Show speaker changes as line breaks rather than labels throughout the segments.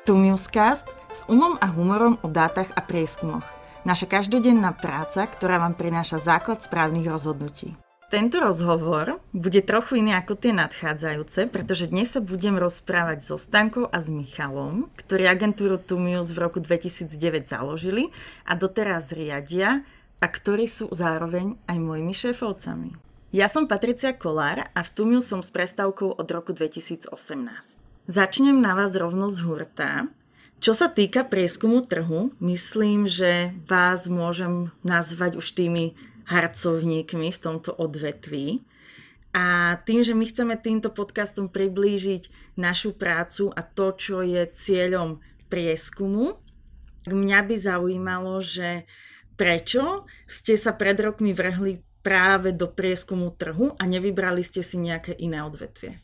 Tumiuscast s umom a humorom o dátach a prieskumoch. Naša každodenná práca, ktorá vám prináša základ správnych rozhodnutí. Tento rozhovor bude trochu iný ako tie nadchádzajúce, pretože dnes sa budem rozprávať so Stankou a s Michalom, ktorí agentúru Tumius v roku 2009 založili a doteraz riadia a ktorí sú zároveň aj mojimi šéfovcami. Ja som Patricia Kolár a v Tumius som s prestávkou od roku 2018. Začnem na vás rovno z hurta. Čo sa týka prieskumu trhu, myslím, že vás môžem nazvať už tými harcovníkmi v tomto odvetví. A tým, že my chceme týmto podcastom priblížiť našu prácu a to, čo je cieľom prieskumu, mňa by zaujímalo, že prečo ste sa pred rokmi vrhli práve do prieskumu trhu a nevybrali ste si nejaké iné odvetvie?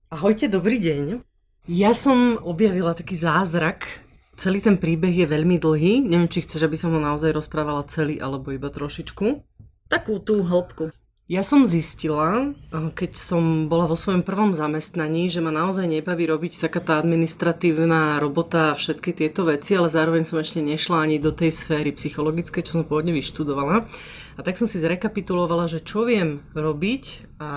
Ahojte, dobrý deň. Ja som objavila taký zázrak. Celý ten príbeh je veľmi dlhý. Neviem, či chceš, aby som ho naozaj rozprávala celý, alebo iba trošičku.
Takú tú hĺbku.
Ja som zistila, keď som bola vo svojom prvom zamestnaní, že ma naozaj nebaví robiť taká tá administratívna robota a všetky tieto veci, ale zároveň som ešte nešla ani do tej sféry psychologickej, čo som pôvodne vyštudovala. A tak som si zrekapitulovala, že čo viem robiť a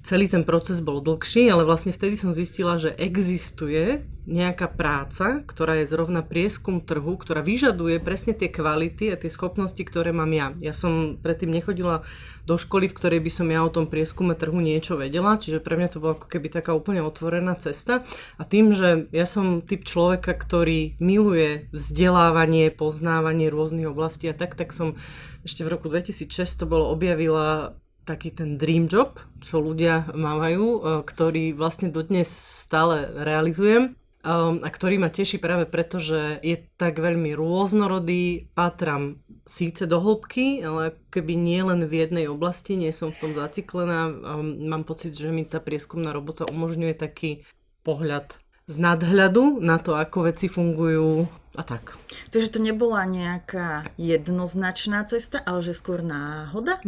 celý ten proces bol dlhší, ale vlastne vtedy som zistila, že existuje nejaká práca, ktorá je zrovna prieskum trhu, ktorá vyžaduje presne tie kvality a tie schopnosti, ktoré mám ja. Ja som predtým nechodila do školy, v ktorej by som ja o tom prieskume trhu niečo vedela, čiže pre mňa to bola ako keby taká úplne otvorená cesta. A tým, že ja som typ človeka, ktorý miluje vzdelávanie, poznávanie rôznych oblastí a tak som ešte v roku 2006 to bolo objavila taký ten dream job, čo ľudia mávajú, ktorý vlastne dodnes stále realizujem a ktorý ma teší práve preto, že je tak veľmi rôznorodý, pátram síce do hĺbky, ale keby nie len v jednej oblasti, nie som v tom zaciklená, mám pocit, že mi tá prieskumná robota umožňuje taký pohľad z nadhľadu na to, ako veci fungujú a tak.
Takže to nebola nejaká jednoznačná cesta, ale že skôr náhoda?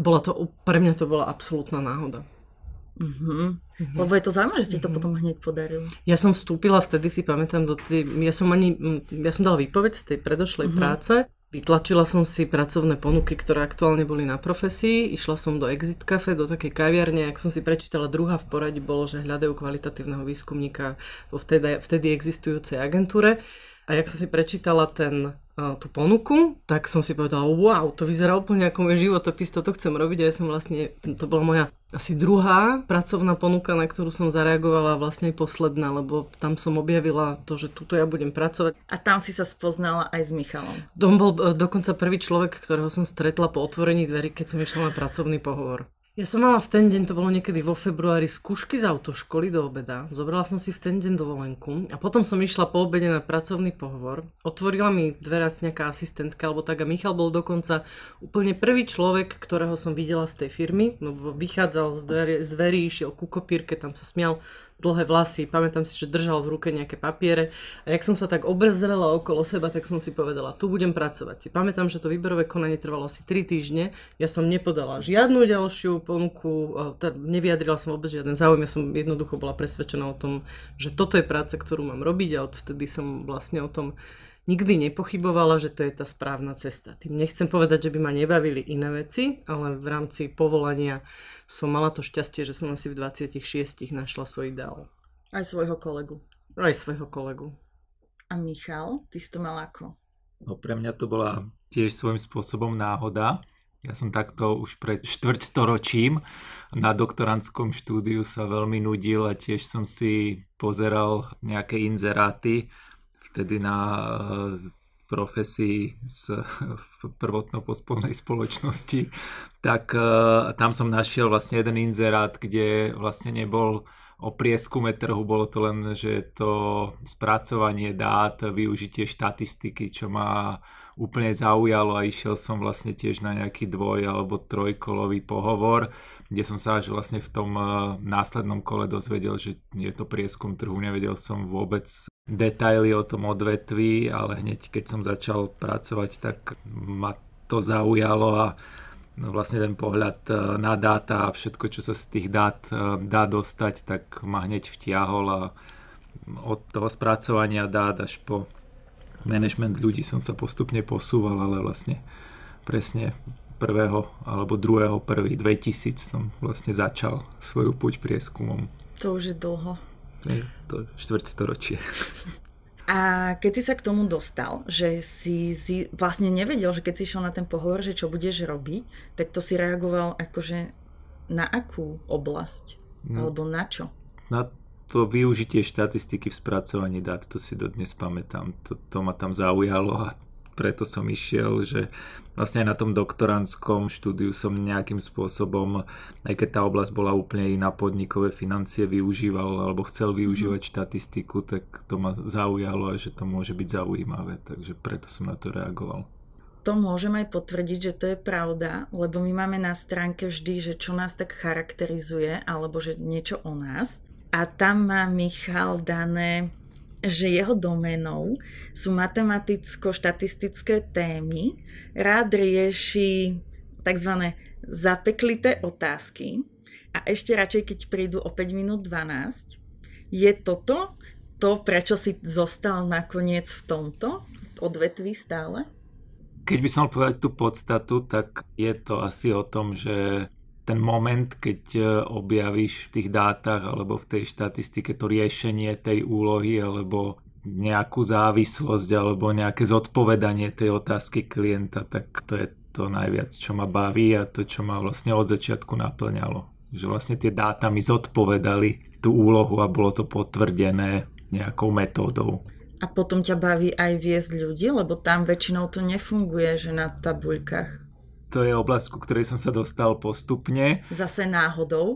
Pre mňa to bola absolútna náhoda.
Lebo je to zaujímavé, že ste to potom hneď podarili.
Ja som vstúpila, vtedy si pamätám, ja som dala výpoveď z tej predošlej práce. Vytlačila som si pracovné ponuky, ktoré aktuálne boli na profesii. Išla som do Exit Cafe, do takej kaviarne. Ak som si prečítala, druhá v poradí bolo, že hľadajú kvalitatívneho výskumníka vo vtedy existujúcej agentúre. A jak som si prečítala tú ponuku, tak som si povedala, wow, to vyzerá úplne ako môj životopis, toto chcem robiť. A ja som vlastne, to bola moja asi druhá pracovná ponuka, na ktorú som zareagovala, vlastne aj posledná, lebo tam som objavila to, že tuto ja budem pracovať.
A tam si sa spoznala aj s Michalom.
To bol dokonca prvý človek, ktorého som stretla po otvorení dverí, keď som išla na pracovný pohovor. Ja som mala v ten deň, to bolo niekedy vo februári, skúšky z autoškoly do obeda. Zobrala som si v ten deň dovolenku a potom som išla po obede na pracovný pohovor. Otvorila mi dvere asi nejaká asistentka alebo tak a Michal bol dokonca úplne prvý človek, ktorého som videla z tej firmy, lebo vychádzal z dverí, išiel ku kopírke, tam sa smial, dlhé vlasy, pamätám si, že držal v ruke nejaké papiere a jak som sa tak obrzrela okolo seba, tak som si povedala, tu budem pracovať. Si pamätám, že to výberové konanie trvalo asi 3 týždne, ja som nepodala žiadnu ďalšiu ponuku, nevyjadrila som vôbec žiaden záujem, ja som jednoducho bola presvedčená o tom, že toto je práca, ktorú mám robiť a odvtedy som vlastne o tom nikdy nepochybovala, že to je tá správna cesta. Tým nechcem povedať, že by ma nebavili iné veci, ale v rámci povolania som mala to šťastie, že som asi v 26 našla svoj ideál.
Aj svojho kolegu.
Aj svojho kolegu.
A Michal, ty si to mal ako?
No pre mňa to bola tiež svojím spôsobom náhoda. Ja som takto už pred štvrťstoročím na doktorandskom štúdiu sa veľmi nudil a tiež som si pozeral nejaké inzeráty vtedy na profesii v prvotno-pospolnej spoločnosti, tak tam som našiel vlastne jeden inzerát, kde vlastne nebol o prieskume trhu, bolo to len, že je to spracovanie dát, využitie štatistiky, čo ma úplne zaujalo a išiel som vlastne tiež na nejaký alebo trojkolový pohovor, kde som sa až vlastne v tom následnom kole dozvedel, že je to prieskum trhu, nevedel som vôbec detaily o tom odvetví, ale hneď keď som začal pracovať, tak ma to zaujalo a vlastne ten pohľad na dáta a všetko, čo sa z tých dát dá dostať, tak ma hneď vtiahol a od toho spracovania dát až po management ľudí som sa postupne posúval, ale vlastne presne 1. alebo 2.1.2000 som vlastne začal svoju púť prieskumom.
To už je dlho.
Je to štvrťstoročie.
A keď si sa k tomu dostal, že si vlastne nevedel, že keď si išiel na ten pohovor, že čo budeš robiť, tak to si reagoval akože na akú oblasť? Alebo na čo?
Na to využitie štatistiky v spracovaní dát, to si dodnes pamätám. To ma tam zaujalo a preto som išiel, že vlastne aj na tom doktorandskom štúdiu som nejakým spôsobom, aj keď tá oblasť bola úplne iná, podnikové financie využíval alebo chcel využívať štatistiku, tak to ma zaujalo a že to môže byť zaujímavé, takže preto som na to reagoval.
To môžem aj potvrdiť, že to je pravda, lebo my máme na stránke vždy, že čo nás tak charakterizuje, alebo že niečo o nás. A tam má Michal dané, že jeho doménou sú matematicko-štatistické témy. Rád rieši tzv. Zapeklité otázky a ešte radšej, keď prídu o 5 minút 12. Je toto to, prečo si zostal nakoniec v tomto odvetví stále?
Keď by som mal povedať tú podstatu, tak je to asi o tom, že ten moment, keď objavíš v tých dátach alebo v tej štatistike to riešenie tej úlohy alebo nejakú závislosť alebo nejaké zodpovedanie tej otázky klienta, tak to je to najviac, čo ma baví a to, čo ma vlastne od začiatku naplňalo. Že vlastne tie dáta mi zodpovedali tú úlohu a bolo to potvrdené nejakou metódou.
A potom ťa baví aj viesť ľudí, lebo tam väčšinou to nefunguje, že na tabuľkách.
To je oblasť, ku ktorej som sa dostal postupne.
Zase náhodou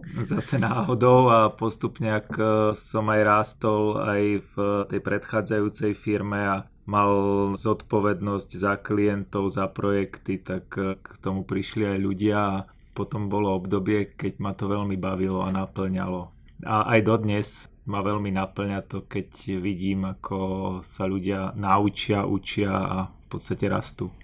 A postupne, ak som aj rástol aj v tej predchádzajúcej firme a mal zodpovednosť za klientov, za projekty, tak k tomu prišli aj ľudia a potom bolo obdobie, keď ma to veľmi bavilo a naplňalo. A aj dodnes ma veľmi naplňa to, keď vidím, ako sa ľudia naučia, učia a v podstate rastú.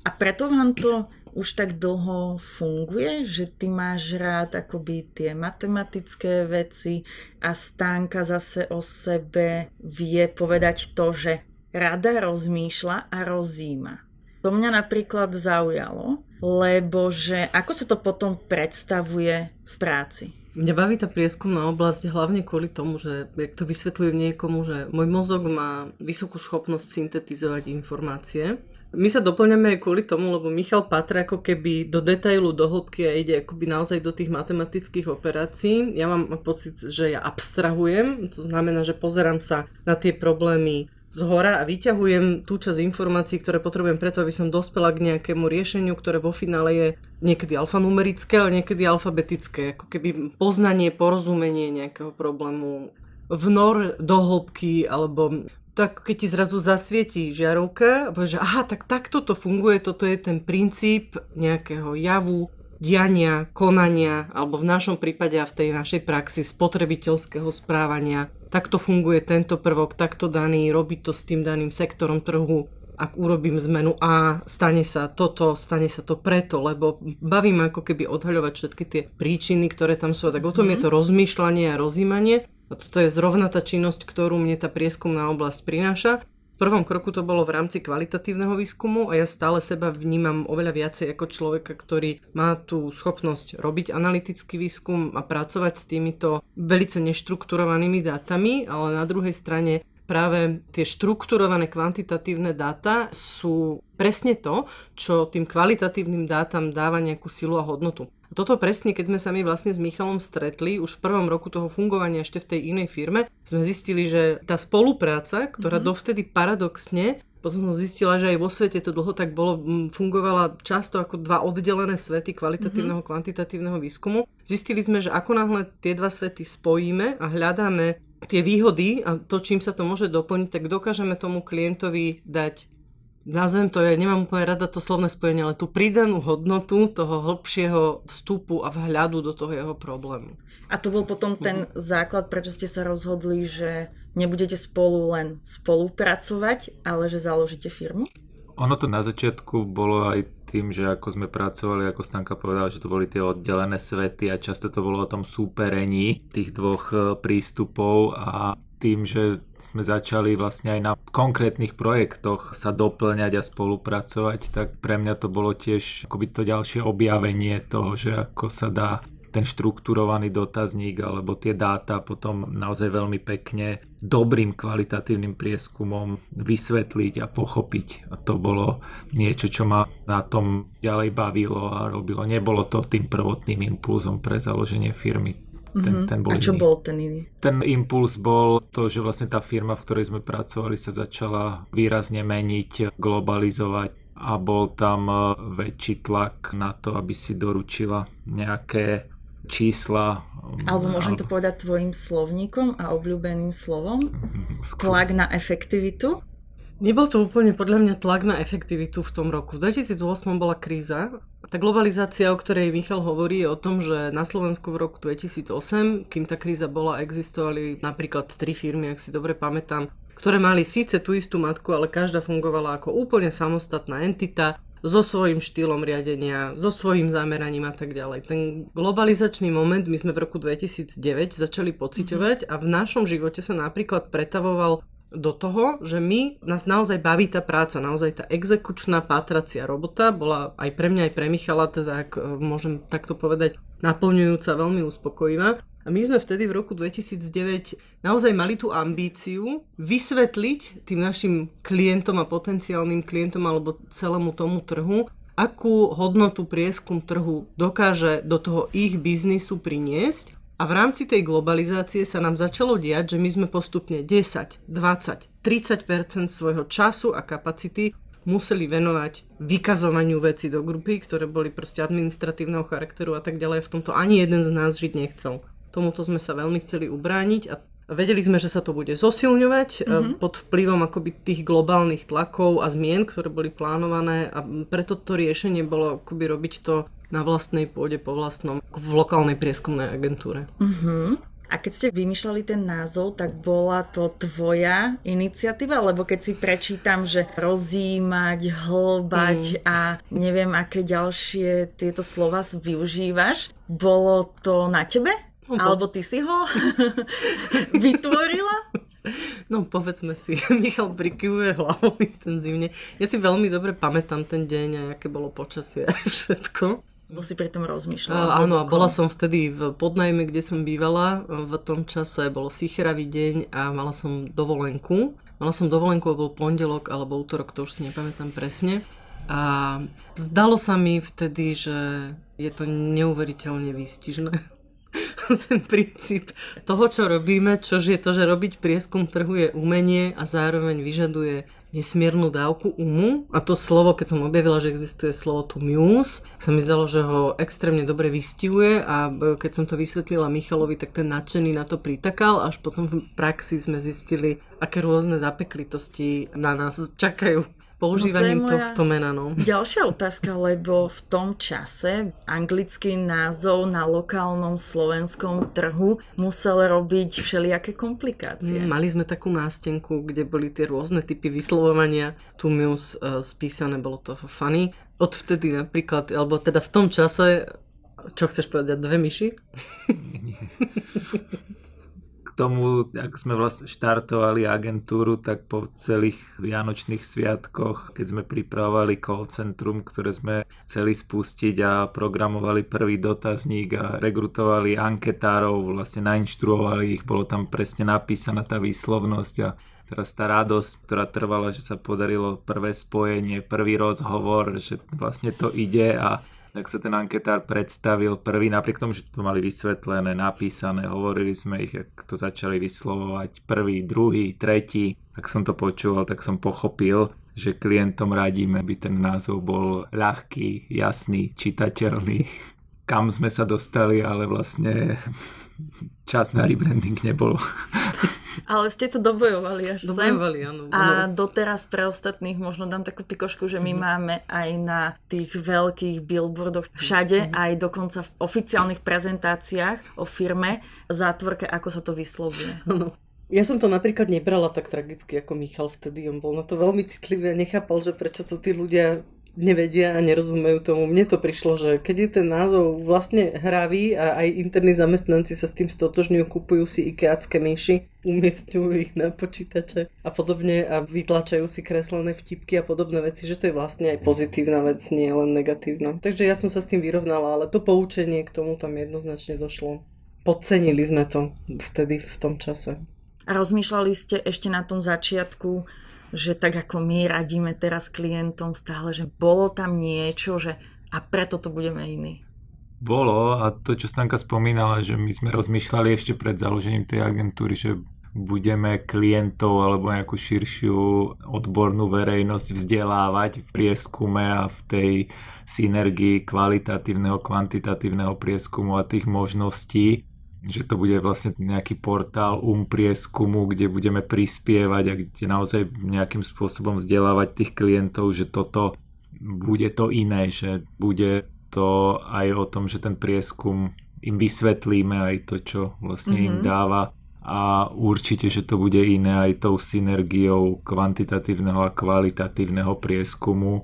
A preto vám to už tak dlho funguje, že ty máš rád akoby tie matematické veci a Stánka zase o sebe vie povedať to, že rada rozmýšľa a rozíma. To mňa napríklad zaujalo, lebo že ako sa to potom predstavuje v práci?
Mňa baví tá prieskumná oblasť hlavne kvôli tomu, že jak to vysvetľujem niekomu, že môj mozog má vysokú schopnosť syntetizovať informácie. My sa doplňame aj kvôli tomu, lebo Michal patrí ako keby do detailu, do hĺbky a ide akoby naozaj do tých matematických operácií. Ja mám pocit, že ja abstrahujem, to znamená, že pozerám sa na tie problémy zhora a vyťahujem tú časť informácií, ktoré potrebujem preto, aby som dospela k nejakému riešeniu, ktoré vo finále je niekedy alfanumerické, ale niekedy alfabetické. Ako keby poznanie, porozumenie nejakého problému, vnor do hĺbky, alebo tak keď ti zrazu zasvietí žiarovka a povieš, že aha, tak takto to funguje, toto je ten princíp nejakého javu, diania, konania, alebo v našom prípade a v tej našej praxi spotrebiteľského správania. Takto funguje tento prvok, takto daný, robí to s tým daným sektorom trhu. Ak urobím zmenu A, stane sa toto, stane sa to preto, lebo bavím ako keby odhaľovať všetky tie príčiny, ktoré tam sú. Tak o tom je to rozmýšľanie a rozímanie. A toto je zrovna tá činnosť, ktorú mne tá prieskumná oblasť prináša. V prvom kroku to bolo v rámci kvalitatívneho výskumu a ja stále seba vnímam oveľa viacej ako človeka, ktorý má tú schopnosť robiť analytický výskum a pracovať s týmito velice neštrukturovanými dátami, ale na druhej strane práve tie štrukturované kvantitatívne dáta sú presne to, čo tým kvalitatívnym dátam dáva nejakú silu a hodnotu. A toto presne, keď sme sa my vlastne s Michalom stretli, už v prvom roku toho fungovania ešte v tej inej firme, sme zistili, že tá spolupráca, ktorá dovtedy paradoxne, potom som zistila, že aj vo svete to dlho tak bolo, fungovala často ako dva oddelené svety kvalitatívneho a kvantitatívneho výskumu. Zistili sme, že ako náhle tie dva svety spojíme a hľadáme tie výhody a to, čím sa to môže doplniť, tak dokážeme tomu klientovi dať, nazvem to, ja nemám úplne rada to slovné spojenie, ale tú pridanú hodnotu toho hĺbšieho vstupu a vhľadu do toho jeho problému.
A to bol potom ten základ, prečo ste sa rozhodli, že nebudete spolu len spolupracovať, ale že založíte firmu?
Ono to na začiatku bolo aj tým, že ako sme pracovali, ako Stanka povedala, že to boli tie oddelené svety a často to bolo o tom súperení tých dvoch prístupov a tým, že sme začali vlastne aj na konkrétnych projektoch sa doplňať a spolupracovať, tak pre mňa to bolo tiež akoby to ďalšie objavenie toho, že ako sa dá ten štrukturovaný dotazník alebo tie dáta potom naozaj veľmi pekne dobrým kvalitatívnym prieskumom vysvetliť a pochopiť. A to bolo niečo, čo ma na tom ďalej bavilo a robilo. Nebolo to tým prvotným impulzom pre založenie firmy. Ten bol
a čo
iný.
bol ten iný?
Ten impuls bol to, že vlastne tá firma, v ktorej sme pracovali, sa začala výrazne meniť, globalizovať a bol tam väčší tlak na to, aby si doručila nejaké čísla.
Alebo môžem to povedať tvojim slovníkom a obľúbeným slovom? Tlak na efektivitu?
Nebol to úplne podľa mňa tlak na efektivitu v tom roku. V 2008 bola kríza. Tá globalizácia, o ktorej Michal hovorí, je o tom, že na Slovensku v roku 2008, kým tá kríza bola, existovali napríklad 3 firmy, ak si dobre pamätám, ktoré mali síce tú istú matku, ale každá fungovala ako úplne samostatná entita, so svojím štýlom riadenia, so svojím zameraním a tak ďalej. Ten globalizačný moment my sme v roku 2009 začali pociťovať a v našom živote sa napríklad pretavoval do toho, že nás naozaj baví tá práca, naozaj tá exekučná pátracia robota bola aj pre mňa, aj pre Michala, teda ak môžem takto povedať, naplňujúca, veľmi uspokojivá. A my sme vtedy v roku 2009 naozaj mali tú ambíciu vysvetliť tým našim klientom a potenciálnym klientom alebo celému tomu trhu, akú hodnotu prieskum trhu dokáže do toho ich biznisu priniesť. A v rámci tej globalizácie sa nám začalo diať, že my sme postupne 10, 20, 30% svojho času a kapacity museli venovať vykazovaniu veci do grupy, ktoré boli proste administratívneho charakteru a tak ďalej. V tomto ani jeden z nás žiť nechcel. Tomuto sme sa veľmi chceli ubrániť a vedeli sme, že sa to bude zosilňovať pod vplyvom akoby tých globálnych tlakov a zmien, ktoré boli plánované a preto to riešenie bolo akoby robiť to na vlastnej pôde, po vlastnom, v lokálnej prieskumnej agentúre.
A keď ste vymýšľali ten názov, tak bola to tvoja iniciatíva? Lebo keď si prečítam, že rozímať, hlbať a neviem, aké ďalšie tieto slova využívaš, bolo to na tebe? Alebo ty si ho vytvorila?
No povedzme si, Michal prikyvuje hlavou intenzívne. Ja si veľmi dobre pamätám ten deň a aké bolo počasie a všetko.
Bo si pri tom rozmýšľala.
Áno, a bola som vtedy v Podnajme, kde som bývala. V tom čase bolo sicheravý deň a mala som dovolenku. Bol pondelok alebo útorok, to už si nepamätám presne. A zdalo sa mi vtedy, že je to neuveriteľne výstižné. Ten princíp toho, čo robíme, čož je to, že robiť prieskum trhu je umenie a zároveň vyžaduje nesmiernu dávku umu. A to slovo, keď som objavila, že existuje slovo to muse, sa mi zdalo, že ho extrémne dobre vystihuje a keď som to vysvetlila Michalovi, tak ten nadšený na to pritakal, až potom v praxi sme zistili, aké rôzne zapeklitosti na nás čakajú používaním tohto mena. No.
Ďalšia otázka, lebo v tom čase anglický názov na lokálnom slovenskom trhu musel robiť všelijaké komplikácie.
Mali sme takú nástenku, kde boli tie rôzne typy vyslovovania. Tu Muse spísané, bolo to funny. Odvtedy napríklad, alebo teda v tom čase, čo chceš povedať, 2 myši?
Nie. K tomu, ak sme vlastne štartovali agentúru, tak po celých vianočných sviatkoch, keď sme pripravovali call centrum, ktoré sme chceli spustiť a programovali prvý dotazník a rekrutovali anketárov, vlastne nainštruovali ich, bolo tam presne napísaná tá výslovnosť a teraz tá radosť, ktorá trvala, že sa podarilo prvé spojenie, prvý rozhovor, že vlastne to ide a tak sa ten anketár predstavil prvý, napriek tomu, že to mali vysvetlené, napísané, hovorili sme ich, ak to začali vyslovovať prvý, druhý, tretí, tak som to počúval, tak som pochopil, že klientom radíme, aby ten názov bol ľahký, jasný, čitateľný. Kam sme sa dostali, ale vlastne čas na rebranding nebol.
Ale ste to dobojovali až sem.
Áno.
A doteraz pre ostatných možno dám takú pikošku, že my máme aj na tých veľkých billboardoch všade, aj dokonca v oficiálnych prezentáciách o firme v zátvorke, ako sa to vyslovuje.
Áno. Ja som to napríklad nebrala tak tragicky ako Michal vtedy. On bol na to veľmi citlivý a nechápal, že prečo to tí ľudia nevedia a nerozumejú tomu. Mne to prišlo, že keď je ten názov vlastne hravý a aj interní zamestnanci sa s tým stotožňujú, kupujú si ikeácké myši, umiestňujú ich na počítače a podobne a vytlačajú si kreslené vtipky a podobné veci, že to je vlastne aj pozitívna vec, nie len negatívna. Takže ja som sa s tým vyrovnala, ale to poučenie k tomu tam jednoznačne došlo. Podcenili sme to vtedy v tom čase.
A rozmýšľali ste ešte na tom začiatku, že tak ako my radíme teraz klientom stále, že bolo tam niečo, že a preto to budeme iní?
Bolo a to, čo Stanka spomínala, že my sme rozmýšľali ešte pred založením tej agentúry, že budeme klientov alebo nejakú širšiu odbornú verejnosť vzdelávať v prieskume a v tej synergii kvalitatívneho, kvantitatívneho prieskumu a tých možností, že to bude vlastne nejaký portál prieskumu, kde budeme prispievať a kde naozaj nejakým spôsobom vzdelávať tých klientov, že toto bude to iné, že bude to aj o tom, že ten prieskum im vysvetlíme aj to, čo vlastne im dáva a určite, že to bude iné aj tou synergiou kvantitatívneho a kvalitatívneho prieskumu,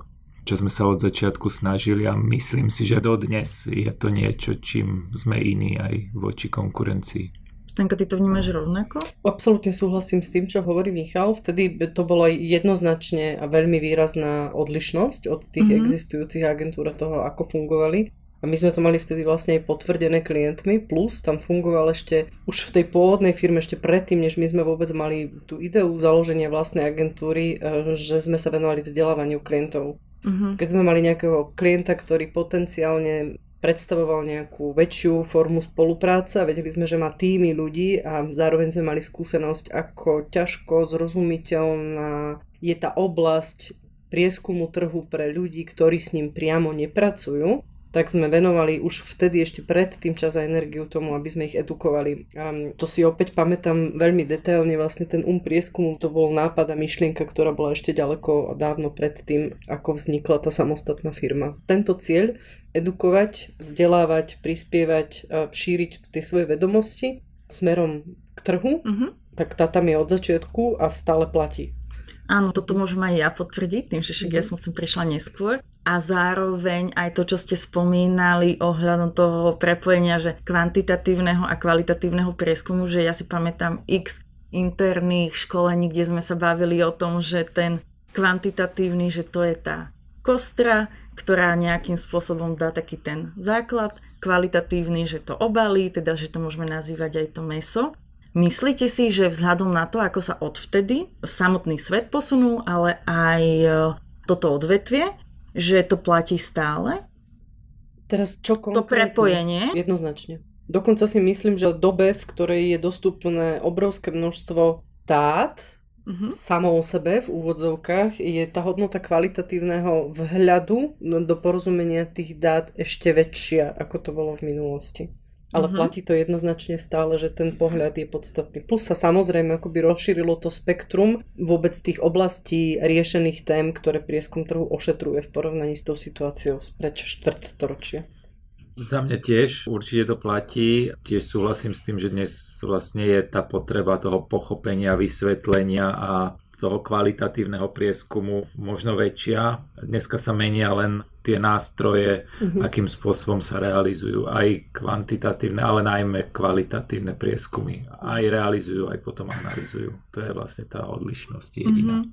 čo sme sa od začiatku snažili a myslím si, že dodnes je to niečo, čím sme iní aj voči konkurencii.
Stanka, ty to vnímaš rovnako?
Absolútne súhlasím s tým, čo hovorí Michal. Vtedy to bola jednoznačne a veľmi výrazná odlišnosť od tých existujúcich agentúr a toho, ako fungovali. A my sme to mali vtedy vlastne aj potvrdené klientmi, plus tam fungoval ešte už v tej pôvodnej firme, ešte predtým, než my sme vôbec mali tú ideu založenia vlastnej agentúry, že sme sa venovali vzdelávaniu klientov. Keď sme mali nejakého klienta, ktorý potenciálne predstavoval nejakú väčšiu formu spolupráce a vedeli sme, že má týmy ľudí a zároveň sme mali skúsenosť, ako ťažko zrozumiteľná je tá oblasť prieskumu trhu pre ľudí, ktorí s ním priamo nepracujú, tak sme venovali už vtedy ešte pred tým čas a energiu tomu, aby sme ich edukovali. A to si opäť pamätám veľmi detailne, vlastne ten prieskumu, to bol nápad a myšlienka, ktorá bola ešte ďaleko dávno pred tým, ako vznikla tá samostatná firma. Tento cieľ, edukovať, vzdelávať, prispievať, šíriť tie svoje vedomosti smerom k trhu, tak tá tam je od začiatku a stále platí.
Áno, toto môžem aj ja potvrdiť, tým, že však ja som sem prišla neskôr. A zároveň aj to, čo ste spomínali ohľadom toho prepojenia, že kvantitatívneho a kvalitatívneho prieskumu, že ja si pamätám x interných školení, kde sme sa bavili o tom, že ten kvantitatívny, že to je tá kostra, ktorá nejakým spôsobom dá taký ten základ, kvalitatívny, že to obalí, teda že to môžeme nazývať aj to mäso. Myslíte si, že vzhľadom na to, ako sa odvtedy samotný svet posunul, ale aj toto odvetvie, že to platí stále?
Teraz čo konkrétne?
To prepojenie?
Jednoznačne. Dokonca si myslím, že v dobe, v ktorej je dostupné obrovské množstvo dát, samo o sebe v úvodzovkách, je tá hodnota kvalitatívneho vhľadu do porozumenia tých dát ešte väčšia, ako to bolo v minulosti. Ale platí to jednoznačne stále, že ten pohľad je podstatný. Plus sa samozrejme akoby rozšírilo to spektrum vôbec tých oblastí riešených tém, ktoré prieskum trhu ošetruje v porovnaní s tou situáciou spred štvrťstoročia.
Za mňa tiež určite to platí. Tiež súhlasím s tým, že dnes vlastne je tá potreba toho pochopenia, vysvetlenia a toho kvalitatívneho prieskumu možno väčšia. Dneska sa menia len tie nástroje, akým spôsobom sa realizujú aj kvantitatívne, ale najmä kvalitatívne prieskumy. Aj realizujú, aj potom analyzujú. To je vlastne tá odlišnosť jediná.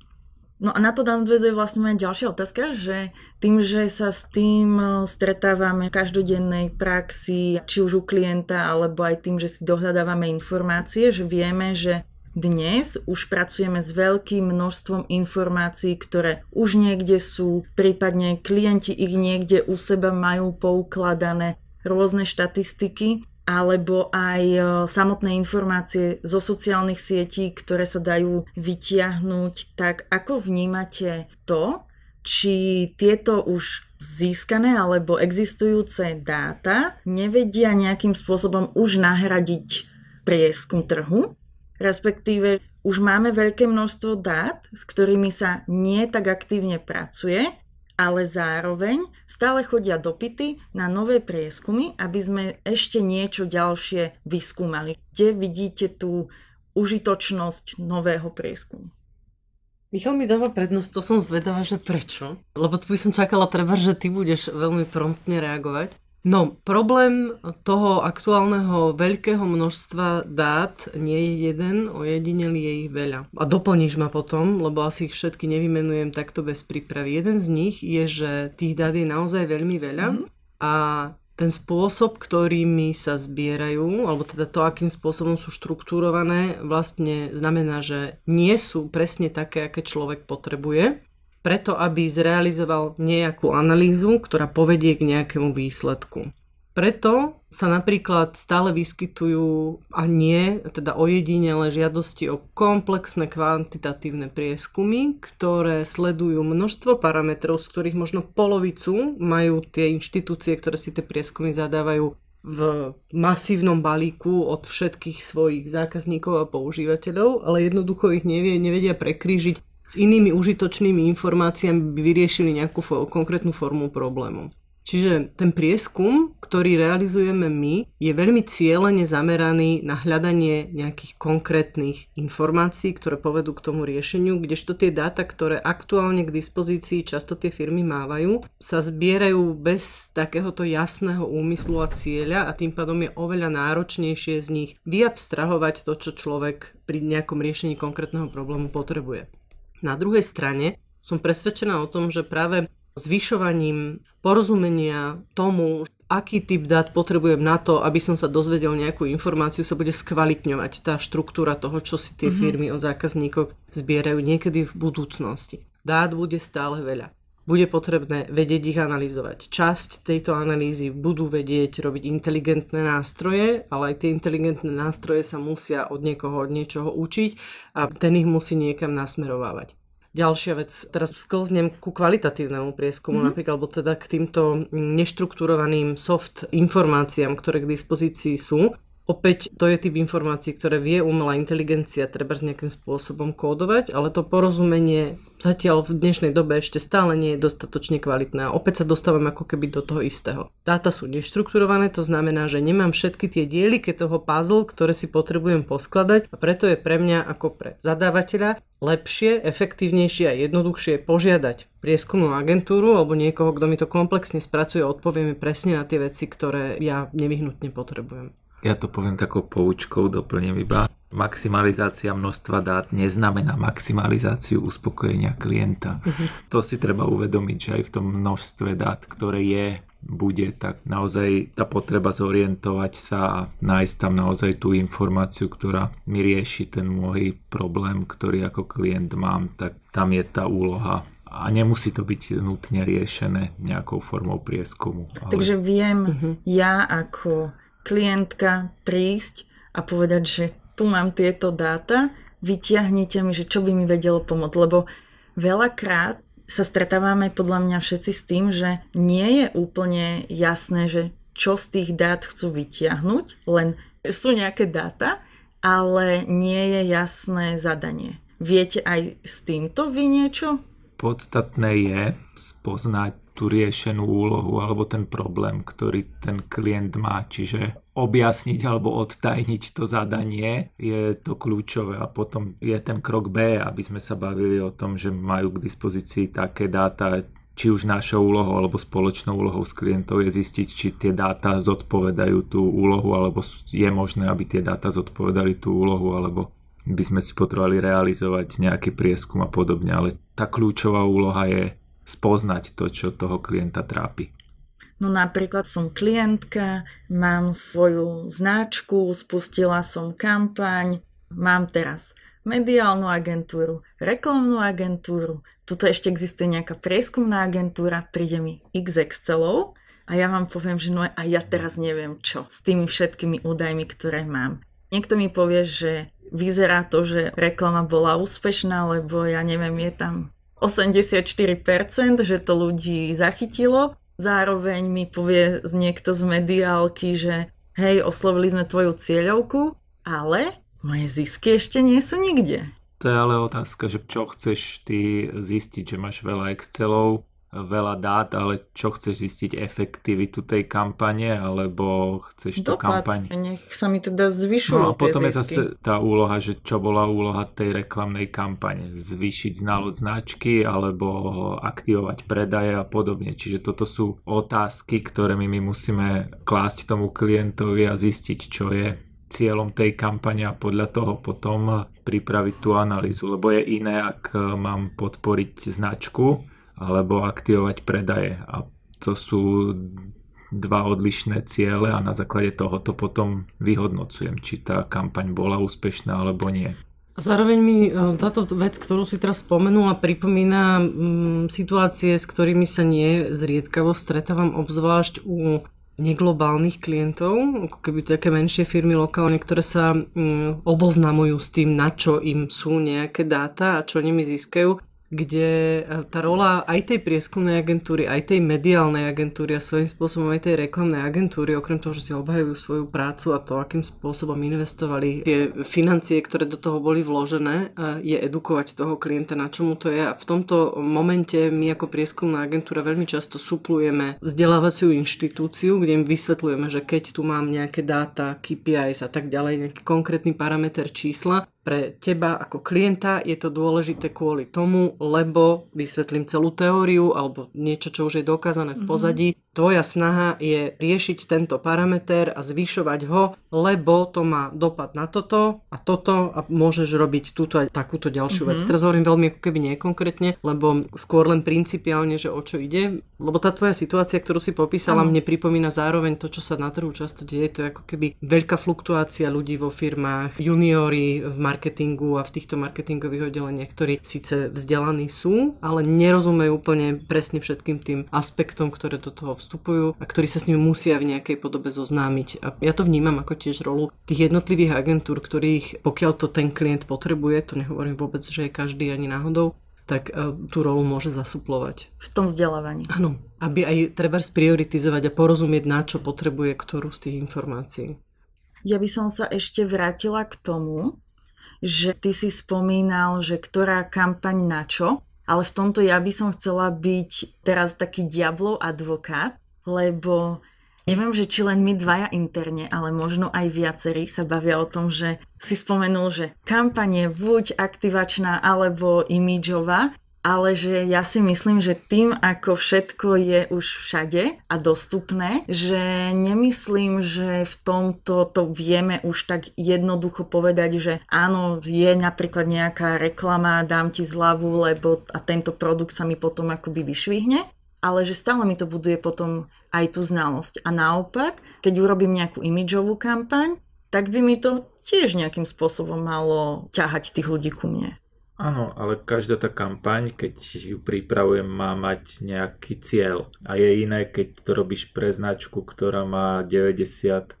No a na to nadväzuje vlastne moja ďalšia otázka, že tým, že sa s tým stretávame v každodennej praxi, či už u klienta, alebo aj tým, že si dohľadávame informácie, že vieme, že dnes už pracujeme s veľkým množstvom informácií, ktoré už niekde sú, prípadne klienti ich niekde u seba majú poukladané, rôzne štatistiky, alebo aj samotné informácie zo sociálnych sietí, ktoré sa dajú vytiahnuť. Tak ako vnímate to, či tieto už získané alebo existujúce dáta nevedia nejakým spôsobom už nahradiť prieskum trhu? Respektíve už máme veľké množstvo dát, s ktorými sa nie tak aktívne pracuje, ale zároveň stále chodia dopyty na nové prieskumy, aby sme ešte niečo ďalšie vyskúmali. Kde vidíte tú užitočnosť nového prieskumu.
Michal mi dáva prednosť, to som zvedavá, že prečo? Lebo tu by som čakala treba, že ty budeš veľmi promptne reagovať. No, problém toho aktuálneho veľkého množstva dát nie je jeden, ojedinelý je ich veľa. A doplníš ma potom, lebo asi ich všetky nevymenujem takto bez prípravy. Jeden z nich je, že tých dát je naozaj veľmi veľa a ten spôsob, ktorými sa zbierajú, alebo teda to, akým spôsobom sú štruktúrované, vlastne znamená, že nie sú presne také, aké človek potrebuje, preto aby zrealizoval nejakú analýzu, ktorá povedie k nejakému výsledku. Preto sa napríklad stále vyskytujú a nie, teda ojedinele žiadosti o komplexné kvantitatívne prieskumy, ktoré sledujú množstvo parametrov, z ktorých možno polovicu majú tie inštitúcie, ktoré si tie prieskumy zadávajú v masívnom balíku od všetkých svojich zákazníkov a používateľov, ale jednoducho ich nevedia prekrížiť s inými užitočnými informáciami, by vyriešili nejakú konkrétnu formu problému. Čiže ten prieskum, ktorý realizujeme my, je veľmi cielene zameraný na hľadanie nejakých konkrétnych informácií, ktoré povedú k tomu riešeniu, kdežto tie dáta, ktoré aktuálne k dispozícii často tie firmy mávajú, sa zbierajú bez takéhoto jasného úmyslu a cieľa a tým pádom je oveľa náročnejšie z nich vyabstrahovať to, čo človek pri nejakom riešení konkrétneho problému potrebuje. Na druhej strane som presvedčená o tom, že práve zvyšovaním porozumenia tomu, aký typ dát potrebujem na to, aby som sa dozvedel nejakú informáciu, sa bude skvalitňovať tá štruktúra toho, čo si tie firmy o zákazníkoch zbierajú niekedy v budúcnosti. Dát bude stále veľa. Bude potrebné vedieť ich analyzovať. Časť tejto analýzy budú vedieť robiť inteligentné nástroje, ale aj tie inteligentné nástroje sa musia od niekoho, od niečoho učiť a ten ich musí niekam nasmerovávať. Ďalšia vec, teraz sklznem ku kvalitatívnemu prieskumu, napríklad, alebo teda k týmto neštrukturovaným soft informáciám, ktoré k dispozícii sú. Opäť to je typ informácií, ktoré vie umelá inteligencia treba nejakým spôsobom kódovať, ale to porozumenie zatiaľ v dnešnej dobe ešte stále nie je dostatočne kvalitné. A opäť sa dostávam ako keby do toho istého. Dáta sú neštrukturované, to znamená, že nemám všetky tie dieliky toho puzzle, ktoré si potrebujem poskladať a preto je pre mňa ako pre zadávateľa lepšie, efektívnejšie a jednoduchšie požiadať prieskumnú agentúru alebo niekoho, kto mi to komplexne spracuje a odpovie mi presne na tie veci, ktoré ja nevyhnutne potrebujem.
Ja to poviem takou poučkou, doplním iba. Maximalizácia množstva dát neznamená maximalizáciu uspokojenia klienta. To si treba uvedomiť, že aj v tom množstve dát, ktoré bude, tak naozaj tá potreba zorientovať sa a nájsť tam naozaj tú informáciu, ktorá mi rieši ten môj problém, ktorý ako klient mám, tak tam je tá úloha. A nemusí to byť nutne riešené nejakou formou prieskumu.
Takže viem ja ako klientka prísť a povedať, že tu mám tieto dáta, vyťahnite mi, že čo by mi vedelo pomôcť, lebo veľakrát sa stretávame podľa mňa všetci s tým, že nie je úplne jasné, že čo z tých dát chcú vyťahnuť, len sú nejaké dáta, ale nie je jasné zadanie. Viete aj s týmto vy niečo?
Podstatné je spoznať tú riešenú úlohu alebo ten problém, ktorý ten klient má. Čiže objasniť alebo odtajniť to zadanie je to kľúčové a potom je ten krok B, aby sme sa bavili o tom, že majú k dispozícii také dáta, či už našou úlohou alebo spoločnou úlohou s klientov je zistiť, či tie dáta zodpovedajú tú úlohu alebo je možné, aby tie dáta zodpovedali tú úlohu alebo by sme si potrebovali realizovať nejaký prieskum a podobne, ale tá kľúčová úloha je spoznať to, čo toho klienta trápi.
No napríklad som klientka, mám svoju značku, spustila som kampaň, mám teraz mediálnu agentúru, reklamnú agentúru, tuto ešte existuje nejaká prieskumná agentúra, príde mi x Excelov a ja vám poviem, že no a ja teraz neviem čo s tými všetkými údajmi, ktoré mám. Niekto mi povie, že vyzerá to, že reklama bola úspešná, lebo ja neviem, je tam 84%, že to ľudí zachytilo. Zároveň mi povie niekto z mediálky, že hej, oslovili sme tvoju cieľovku, ale moje zisky ešte nie sú nikde.
To je ale otázka, že čo chceš ty zistiť, že máš veľa Excelov, veľa dát, ale čo chceš zistiť, efektivitu tej kampane, alebo chceš tú
dopad,
kampaň?
nech sa mi teda zvyšujú
No a potom
tie
je zase tá úloha, že čo bola úloha tej reklamnej kampane. Zvýšiť znalosť značky alebo aktivovať predaje a podobne. Čiže toto sú otázky, ktoré my musíme klásť tomu klientovi a zistiť, čo je cieľom tej kampane a podľa toho potom pripraviť tú analýzu. Lebo je iné, ak mám podporiť značku alebo aktivovať predaje. A to sú dva odlišné ciele a na základe tohoto potom vyhodnocujem, či tá kampaň bola úspešná alebo nie.
Zároveň mi táto vec, ktorú si teraz spomenula, pripomína situácie, s ktorými sa nie zriedkavo stretávam, obzvlášť u neglobálnych klientov, ako keby také menšie firmy lokálne, ktoré sa oboznamujú s tým, na čo im sú nejaké dáta a čo nimi získajú, kde tá rola aj tej prieskumnej agentúry, aj tej mediálnej agentúry a svojím spôsobom aj tej reklamnej agentúry, okrem toho, že si obhajujú svoju prácu a to, akým spôsobom investovali tie financie, ktoré do toho boli vložené, je edukovať toho klienta, na čomu to je. A v tomto momente my ako prieskumná agentúra veľmi často suplujeme vzdelávaciu inštitúciu, kde im vysvetľujeme, že keď tu mám nejaké dáta, KPIs a tak ďalej, nejaký konkrétny parameter čísla, pre teba ako klienta je to dôležité kvôli tomu, lebo vysvetlím celú teóriu alebo niečo, čo už je dokázané v pozadí. Tvoja snaha je riešiť tento parameter a zvyšovať ho, lebo to má dopad na toto a môžeš robiť túto a takúto ďalšiu vec. Teraz hovorím veľmi ako keby nekonkrétne, lebo skôr len principiálne, že o čo ide. Lebo tá tvoja situácia, ktorú si popísala, mne pripomína zároveň to, čo sa na trhu často deje. To je ako keby veľká fluktuácia ľudí vo firmách, juniori v marketingu a v týchto marketingových oddeleniach, ktorí síce vzdelaní sú, ale nerozumejú úplne presne všetkým tým aspektom, ktoré do toho vstupujú a ktorí sa s nimi musia v nejakej podobe zoznámiť. A ja to vnímam ako tiež rolu tých jednotlivých agentúr, ktorých pokiaľ to ten klient potrebuje, to nehovorím vôbec, že je každý ani náhodou, tak tú rolu môže zasuplovať.
V tom vzdelávaní.
Áno, aby aj treba sprioritizovať a porozumieť, na čo potrebuje ktorú z tých informácií.
Ja by som sa ešte vrátila k tomu, že ty si spomínal, že ktorá kampaň na čo, ale v tomto ja by som chcela byť teraz taký diablov advokát, lebo neviem, že či len my dvaja interne, ale možno aj viacerí sa bavia o tom, že si spomenul, že kampaň je buď aktivačná alebo imidžová, ale že ja si myslím, že tým, ako všetko je už všade a dostupné, že nemyslím, že v tomto to vieme už tak jednoducho povedať, že áno, je napríklad nejaká reklama, dám ti zľavu, lebo a tento produkt sa mi potom akoby vyšvihne, ale že stále mi to buduje potom aj tú znalosť. A naopak, keď urobím nejakú imidžovú kampaň, tak by mi to tiež nejakým spôsobom malo ťahať tých ľudí ku mne.
Áno, ale každá tá kampaň, keď ju pripravujem, má mať nejaký cieľ. A je iné, keď to robíš pre značku, ktorá má 90%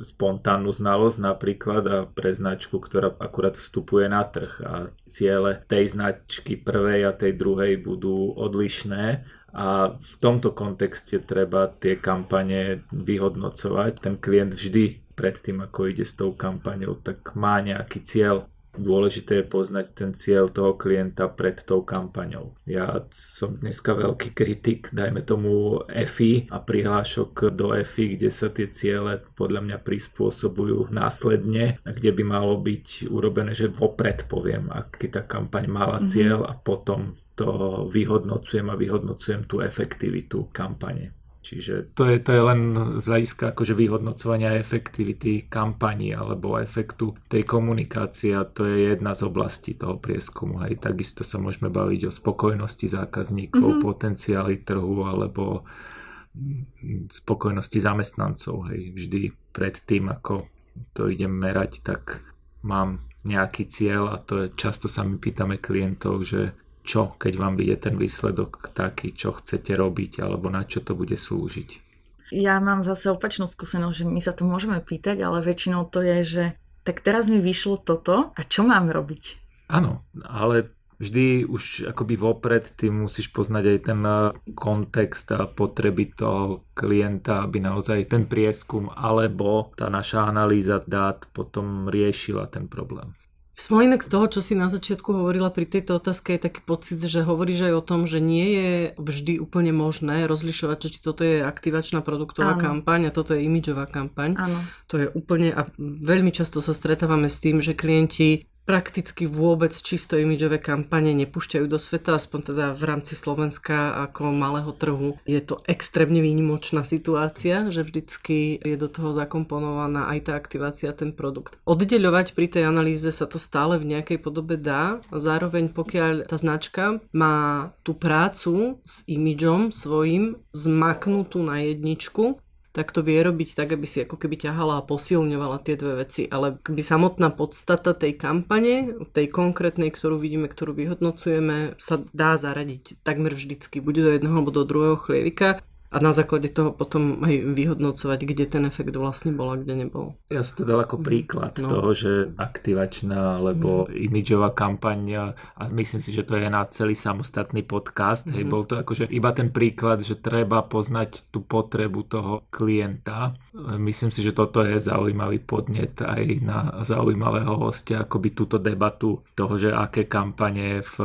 spontánnu znalosť napríklad a pre značku, ktorá akurát vstupuje na trh. A ciele tej značky prvej a tej druhej budú odlišné. A v tomto kontexte treba tie kampane vyhodnocovať. Ten klient vždy predtým, ako ide s tou kampaňou, tak má nejaký cieľ. Dôležité je poznať ten cieľ toho klienta pred tou kampaňou. Ja som dneska veľký kritik, dajme tomu EFI a prihlášok do EFI, kde sa tie ciele podľa mňa prispôsobujú následne, kde by malo byť urobené, že vopred poviem, aký tá kampaň mala cieľ a potom to vyhodnocujem tú efektivitu kampane. Čiže to je len z hľadiska akože vyhodnocovania efektivity kampani alebo efektu tej komunikácie a to je jedna z oblastí toho prieskumu. Hej. Takisto sa môžeme baviť o spokojnosti zákazníkov, potenciáli trhu alebo spokojnosti zamestnancov. Hej. Vždy pred tým, ako to idem merať, tak mám nejaký cieľ a to je, často sa my pýtame klientov, že čo, keď vám bude ten výsledok taký, čo chcete robiť, alebo na čo to bude slúžiť.
Ja mám zase opačnú skúsenosť, že my sa to môžeme pýtať, ale väčšinou to je, že tak teraz mi vyšlo toto a čo mám robiť?
Áno, ale vždy už akoby vopred ty musíš poznať aj ten kontext a potreby toho klienta, aby naozaj ten prieskum alebo tá naša analýza dát potom riešila ten problém.
Smolinek, z toho, čo si na začiatku hovorila pri tejto otázke, je taký pocit, že hovoríš aj o tom, že nie je vždy úplne možné rozlišovať, či toto je aktivačná produktová kampaň a toto je imidžová kampaň.
Áno.
To je úplne, a veľmi často sa stretávame s tým, že klienti prakticky vôbec čisto imidžové kampane nepúšťajú do sveta, aspoň teda v rámci Slovenska ako malého trhu. Je to extrémne výnimočná situácia, že vždycky je do toho zakomponovaná aj tá aktivácia, ten produkt. Oddeľovať pri tej analýze sa to stále v nejakej podobe dá. Zároveň pokiaľ tá značka má tú prácu s imidžom svojím zmaknutú na jedničku, tak to vie robiť tak, aby si ako keby ťahala a posilňovala tie dve veci. Ale keby samotná podstata tej kampane, tej konkrétnej, ktorú vidíme, ktorú vyhodnocujeme, sa dá zaradiť takmer vždycky, buď do jedného alebo do druhého chlievika. A na základe toho potom aj vyhodnocovať, kde ten efekt vlastne bol a kde nebol.
Ja som to dal ako príklad toho, že aktivačná alebo imidžová kampaň, a myslím si, že to je na celý samostatný podcast. Hej, bol to akože iba ten príklad, že treba poznať tú potrebu toho klienta. Myslím si, že toto je zaujímavý podnet aj na zaujímavého hostia, akoby túto debatu toho, že aké kampane v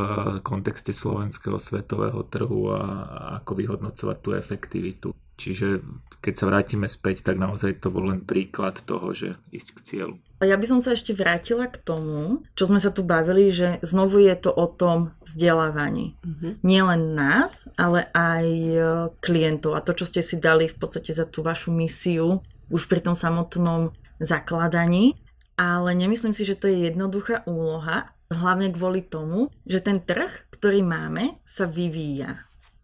kontexte slovenského svetového trhu a ako vyhodnocovať tú efektivitu. Čiže keď sa vrátime späť, tak naozaj to bol len príklad toho, že ísť k cieľu.
A ja by som sa ešte vrátila k tomu, čo sme sa tu bavili, že znovu je to o tom vzdelávaní. Nie len nás, ale aj klientov. A to, čo ste si dali v podstate za tú vašu misiu už pri tom samotnom zakladaní. Ale nemyslím si, že to je jednoduchá úloha, hlavne kvôli tomu, že ten trh, ktorý máme, sa vyvíja.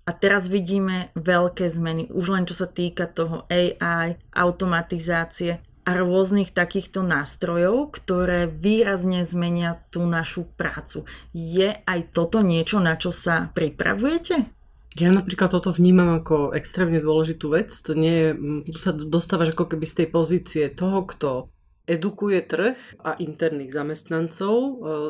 A teraz vidíme veľké zmeny, už len čo sa týka toho AI, automatizácie a rôznych takýchto nástrojov, ktoré výrazne zmenia tú našu prácu. Je aj toto niečo, na čo sa pripravujete?
Ja napríklad toto vnímam ako extrémne dôležitú vec. To nie je, tu sa dostávaš ako keby z tej pozície toho, kto edukuje trh a interných zamestnancov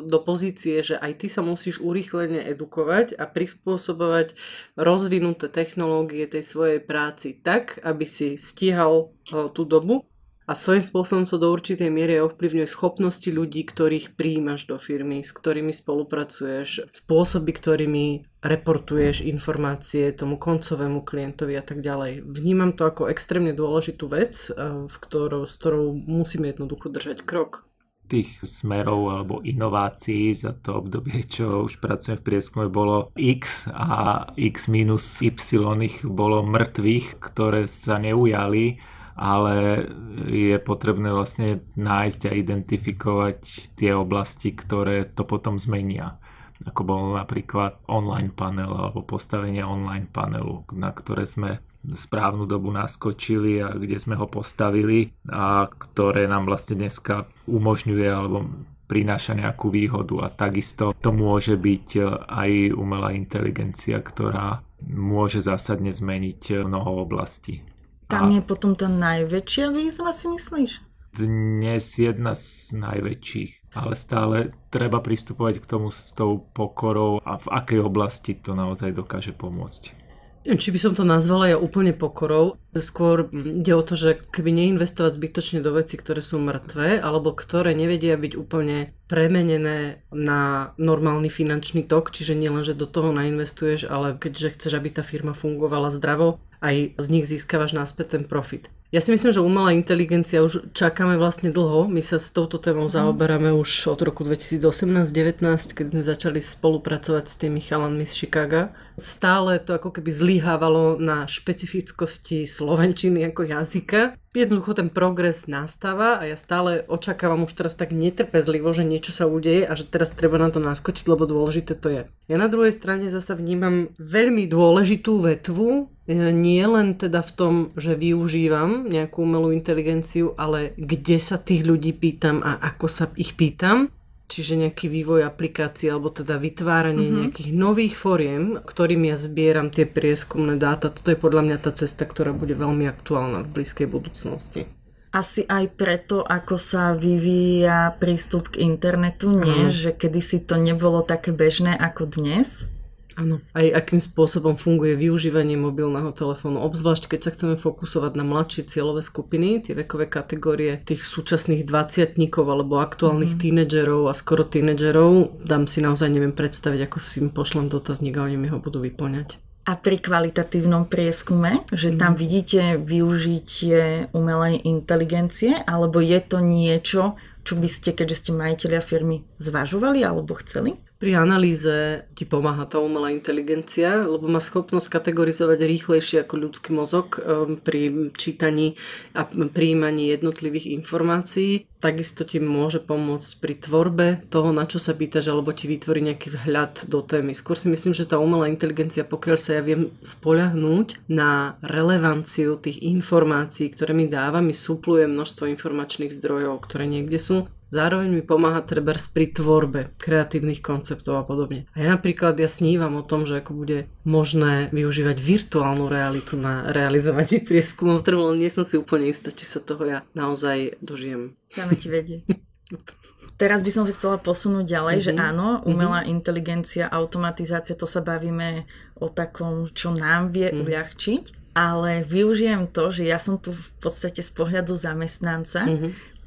do pozície, že aj ty sa musíš urýchlene edukovať a prispôsobovať rozvinuté technológie tej svojej práci tak, aby si stíhal tú dobu. A svojím spôsobom to do určitej miery ovplyvňuje schopnosti ľudí, ktorých prijímaš do firmy, s ktorými spolupracuješ, spôsoby, ktorými reportuješ informácie tomu koncovému klientovi a tak ďalej. Vnímam to ako extrémne dôležitú vec, s ktorou musíme jednoducho držať krok.
Tých smerov alebo inovácií za to obdobie, čo už pracujem v prieskume, bolo X a X minus Y ich bolo mŕtvych, ktoré sa neujali, ale je potrebné vlastne nájsť a identifikovať tie oblasti, ktoré to potom zmenia. Ako bol napríklad online panel alebo postavenie online panelu, na ktoré sme správnu dobu naskočili a kde sme ho postavili a ktoré nám vlastne dneska umožňuje alebo prináša nejakú výhodu. A takisto to môže byť aj umelá inteligencia, ktorá môže zásadne zmeniť mnoho oblastí.
Tam je potom tá najväčšia výzva, si myslíš?
Dnes jedna z najväčších, ale stále treba pristupovať k tomu s tou pokorou a v akej oblasti to naozaj dokáže pomôcť.
Či by som to nazvala ja úplne pokorou. Skôr ide o to, že keby neinvestovať zbytočne do vecí, ktoré sú mŕtve, alebo ktoré nevedia byť úplne premenené na normálny finančný tok, čiže nielen, že do toho nainvestuješ, ale keďže chceš, aby tá firma fungovala zdravo, aj z nich získavaš naspäť ten profit. Ja si myslím, že umelá inteligencia už čakáme vlastne dlho. My sa s touto témou zaoberáme už od roku 2018-19, keď sme začali spolupracovať s tými chalanmi z Chicaga. Stále to ako keby zlyhávalo na špecifickosti slovenčiny ako jazyka. Jednoducho ten progres nastáva a ja stále očakávam už teraz tak netrpezlivo, že niečo sa udeje a že teraz treba na to naskočiť, lebo dôležité to je. Ja na druhej strane zasa vnímam veľmi dôležitú vetvu, nie len teda v tom, že využívam nejakú umelú inteligenciu, ale kde sa tých ľudí pýtam a ako sa ich pýtam. Čiže nejaký vývoj aplikácií alebo teda vytváranie nejakých nových foriem, ktorým ja zbieram tie prieskumné dáta. Toto je podľa mňa tá cesta, ktorá bude veľmi aktuálna v blízkej budúcnosti.
Asi aj preto, ako sa vyvíja prístup k internetu, nie? Že kedysi to nebolo také bežné ako dnes.
Áno, aj akým spôsobom funguje využívanie mobilného telefónu, obzvlášť keď sa chceme fokusovať na mladšie cieľové skupiny, tie vekové kategórie tých súčasných 20-tníkov alebo aktuálnych tínedžerov a skoro tínedžerov, dám si naozaj neviem predstaviť, ako si im pošlem dotazník a oni mi ho budú vyplňať.
A pri kvalitatívnom prieskume, že tam vidíte využitie umelej inteligencie, alebo je to niečo, čo by ste, keďže ste majitelia firmy, zvažovali alebo chceli?
Pri analýze ti pomáha tá umelá inteligencia, lebo má schopnosť kategorizovať rýchlejšie ako ľudský mozog pri čítaní a prijímaní jednotlivých informácií. Takisto ti môže pomôcť pri tvorbe toho, na čo sa pýtaš, alebo ti vytvorí nejaký vhľad do témy. Skôr si myslím, že tá umelá inteligencia, pokiaľ sa ja viem spoľahnúť na relevanciu tých informácií, ktoré mi dáva, mi supluje množstvo informačných zdrojov, ktoré niekde sú. Zároveň mi pomáha trebárs pri tvorbe kreatívnych konceptov a podobne. A ja napríklad snívam o tom, že ako bude možné využívať virtuálnu realitu na realizovanie prieskumov, ale nie som si úplne istá, či sa toho ja naozaj dožijem.
Dáme ti vedieť. Teraz by som sa chcela posunúť ďalej, že áno, umelá inteligencia, automatizácia, to sa bavíme o takom, čo nám vie uľahčiť, ale využijem to, že ja som tu v podstate z pohľadu zamestnanca,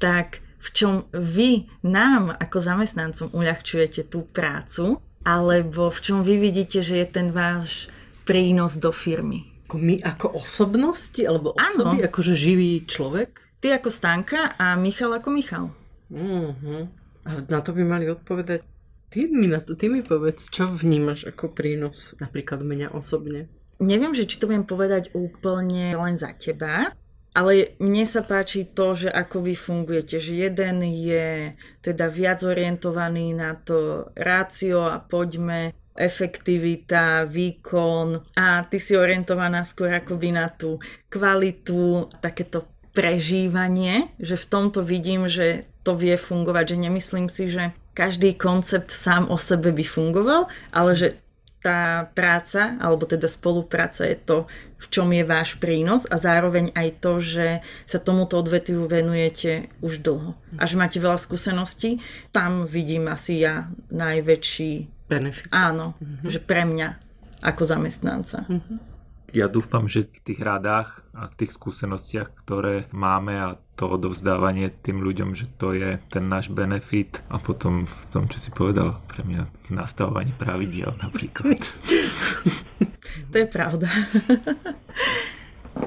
tak v čom vy nám ako zamestnancom uľahčujete tú prácu, alebo v čom vy vidíte, že je ten váš prínos do firmy?
Ako my ako osobnosti, alebo osoby, akože živý človek?
Ty ako Stanka a Michal ako Michal.
A na to by mali odpovedať ty mi povedz, čo vnímaš ako prínos napríklad mňa osobne?
Neviem, že či to viem povedať úplne len za teba, ale mne sa páči to, že ako vy fungujete, že jeden je teda viac orientovaný na to rácio a poďme, efektivita, výkon a ty si orientovaná skôr akoby na tú kvalitu, takéto prežívanie, že v tomto vidím, že to vie fungovať, že nemyslím si, že každý koncept sám o sebe by fungoval, ale že tá práca, alebo teda spolupráca je to, v čom je váš prínos a zároveň aj to, že sa tomuto odvetviu venujete už dlho. A že máte veľa skúseností, tam vidím asi ja najväčší
benefit.
Áno, že pre mňa ako zamestnanca.
Ja dúfam, že v tých radách a v tých skúsenostiach, ktoré máme a to odovzdávanie tým ľuďom, že to je ten náš benefit a potom v tom, čo si povedal, pre mňa v nastavovaní pravidiel napríklad.
To je pravda.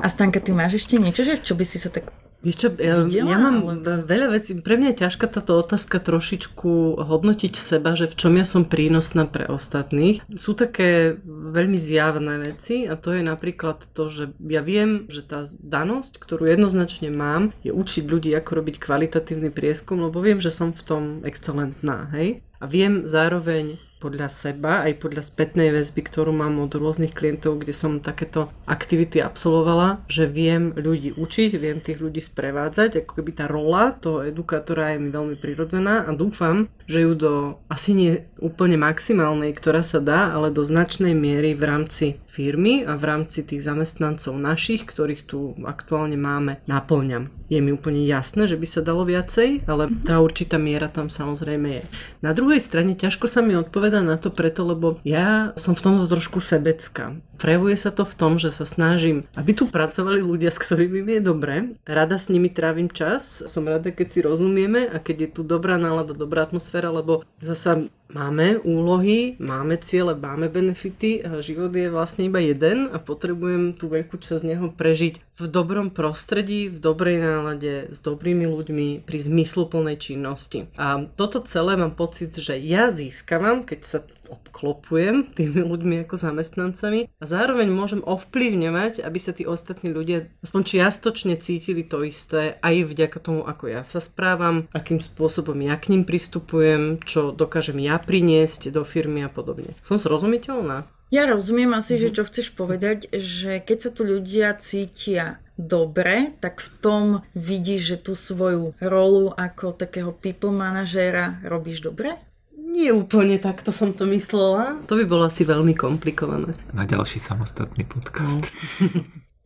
A Stanka, ty máš ešte niečo, že čo by si sa tak
Víš čo, ja mám veľa vecí. Pre mňa je ťažká táto otázka trošičku hodnotiť seba, že v čom ja som prínosná pre ostatných. Sú také veľmi zjavné veci a to je napríklad to, že ja viem, že tá danosť, ktorú jednoznačne mám, je učiť ľudí, ako robiť kvalitatívny prieskum, lebo viem, že som v tom excelentná, hej? A viem zároveň podľa seba, aj podľa spätnej väzby, ktorú mám od rôznych klientov, kde som takéto aktivity absolvovala, že viem ľudí učiť, viem tých ľudí sprevádzať, ako keby tá rola toho edukátora je mi veľmi prirodzená a dúfam, že ju do asi nie úplne maximálnej, ktorá sa dá, ale do značnej miery v rámci firmy a v rámci tých zamestnancov našich, ktorých tu aktuálne máme, naplňam. Je mi úplne jasné, že by sa dalo viacej, ale tá určitá miera tam samozrejme je. Na druhej strane ťažko sa mi odpovedá na to preto, lebo ja som v tomto trošku sebecká. Prejavuje sa to v tom, že sa snažím, aby tu pracovali ľudia, s ktorými mi je dobre. Rada s nimi trávim čas. Som rada, keď si rozumieme a keď je tu dobrá nálada, dobrá atmosféra, lebo zasa máme úlohy, máme ciele, máme benefity a život je vlastne iba jeden a potrebujem tú veľkú časť z neho prežiť v dobrom prostredí, v dobrej nálade, s dobrými ľuďmi, pri zmysluplnej činnosti. A toto celé mám pocit, že ja získavam, keď sa obklopujem tými ľuďmi ako zamestnancami a zároveň môžem ovplyvňovať, aby sa tí ostatní ľudia aspoň čiastočne cítili to isté aj vďaka tomu, ako ja sa správam, akým spôsobom ja k ním pristupujem, čo dokážem ja priniesť do firmy a podobne. Som zrozumiteľná?
Ja rozumiem asi, že čo chceš povedať, že keď sa tu ľudia cítia dobre, tak v tom vidíš, že tú svoju rolu ako takého people manažéra robíš dobre?
Nie úplne takto som to myslela. To by bolo asi veľmi komplikované.
Na ďalší samostatný podcast.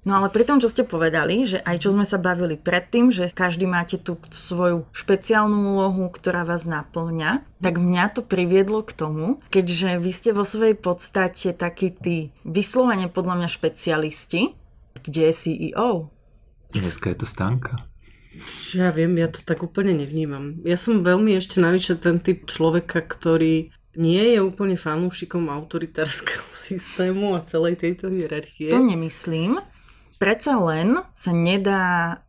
No ale pri tom, čo ste povedali, že aj čo sme sa bavili predtým, že každý máte tú svoju špeciálnu úlohu, ktorá vás naplňa, tak mňa to priviedlo k tomu, keďže vy ste vo svojej podstate takí tí vyslovene podľa mňa špecialisti, kde je CEO?
Dneska je to Stanka.
Ja viem, ja to tak úplne nevnímam. Ja som veľmi ešte navyše ten typ človeka, ktorý nie je úplne fanúšikom autoritárskeho systému a celej tejto hierarchie.
To nemyslím. Predsa len sa nedá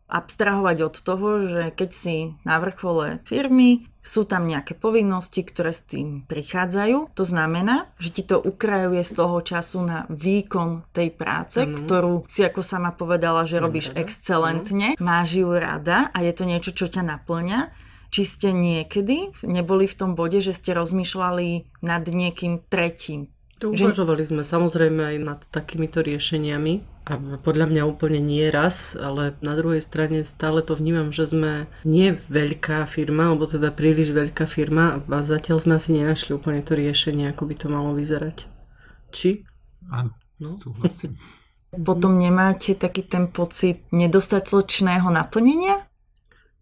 abstrahovať od toho, že keď si na vrchole firmy, sú tam nejaké povinnosti, ktoré s tým prichádzajú. To znamená, že ti to ukrajuje z toho času na výkon tej práce, ktorú si ako sama povedala, že robíš excelentne, máš ju rada a je to niečo, čo ťa naplňa. Či ste niekedy neboli v tom bode, že ste rozmýšľali nad niekým tretím?
Uvažovali sme samozrejme aj nad takýmito riešeniami a podľa mňa úplne nie raz, ale na druhej strane stále to vnímam, že sme nie veľká firma, alebo teda príliš veľká firma a zatiaľ sme asi nenašli úplne to riešenie, ako by to malo vyzerať. Či?
Áno, súhlasím.
Potom nemáte taký ten pocit nedostatočného naplnenia?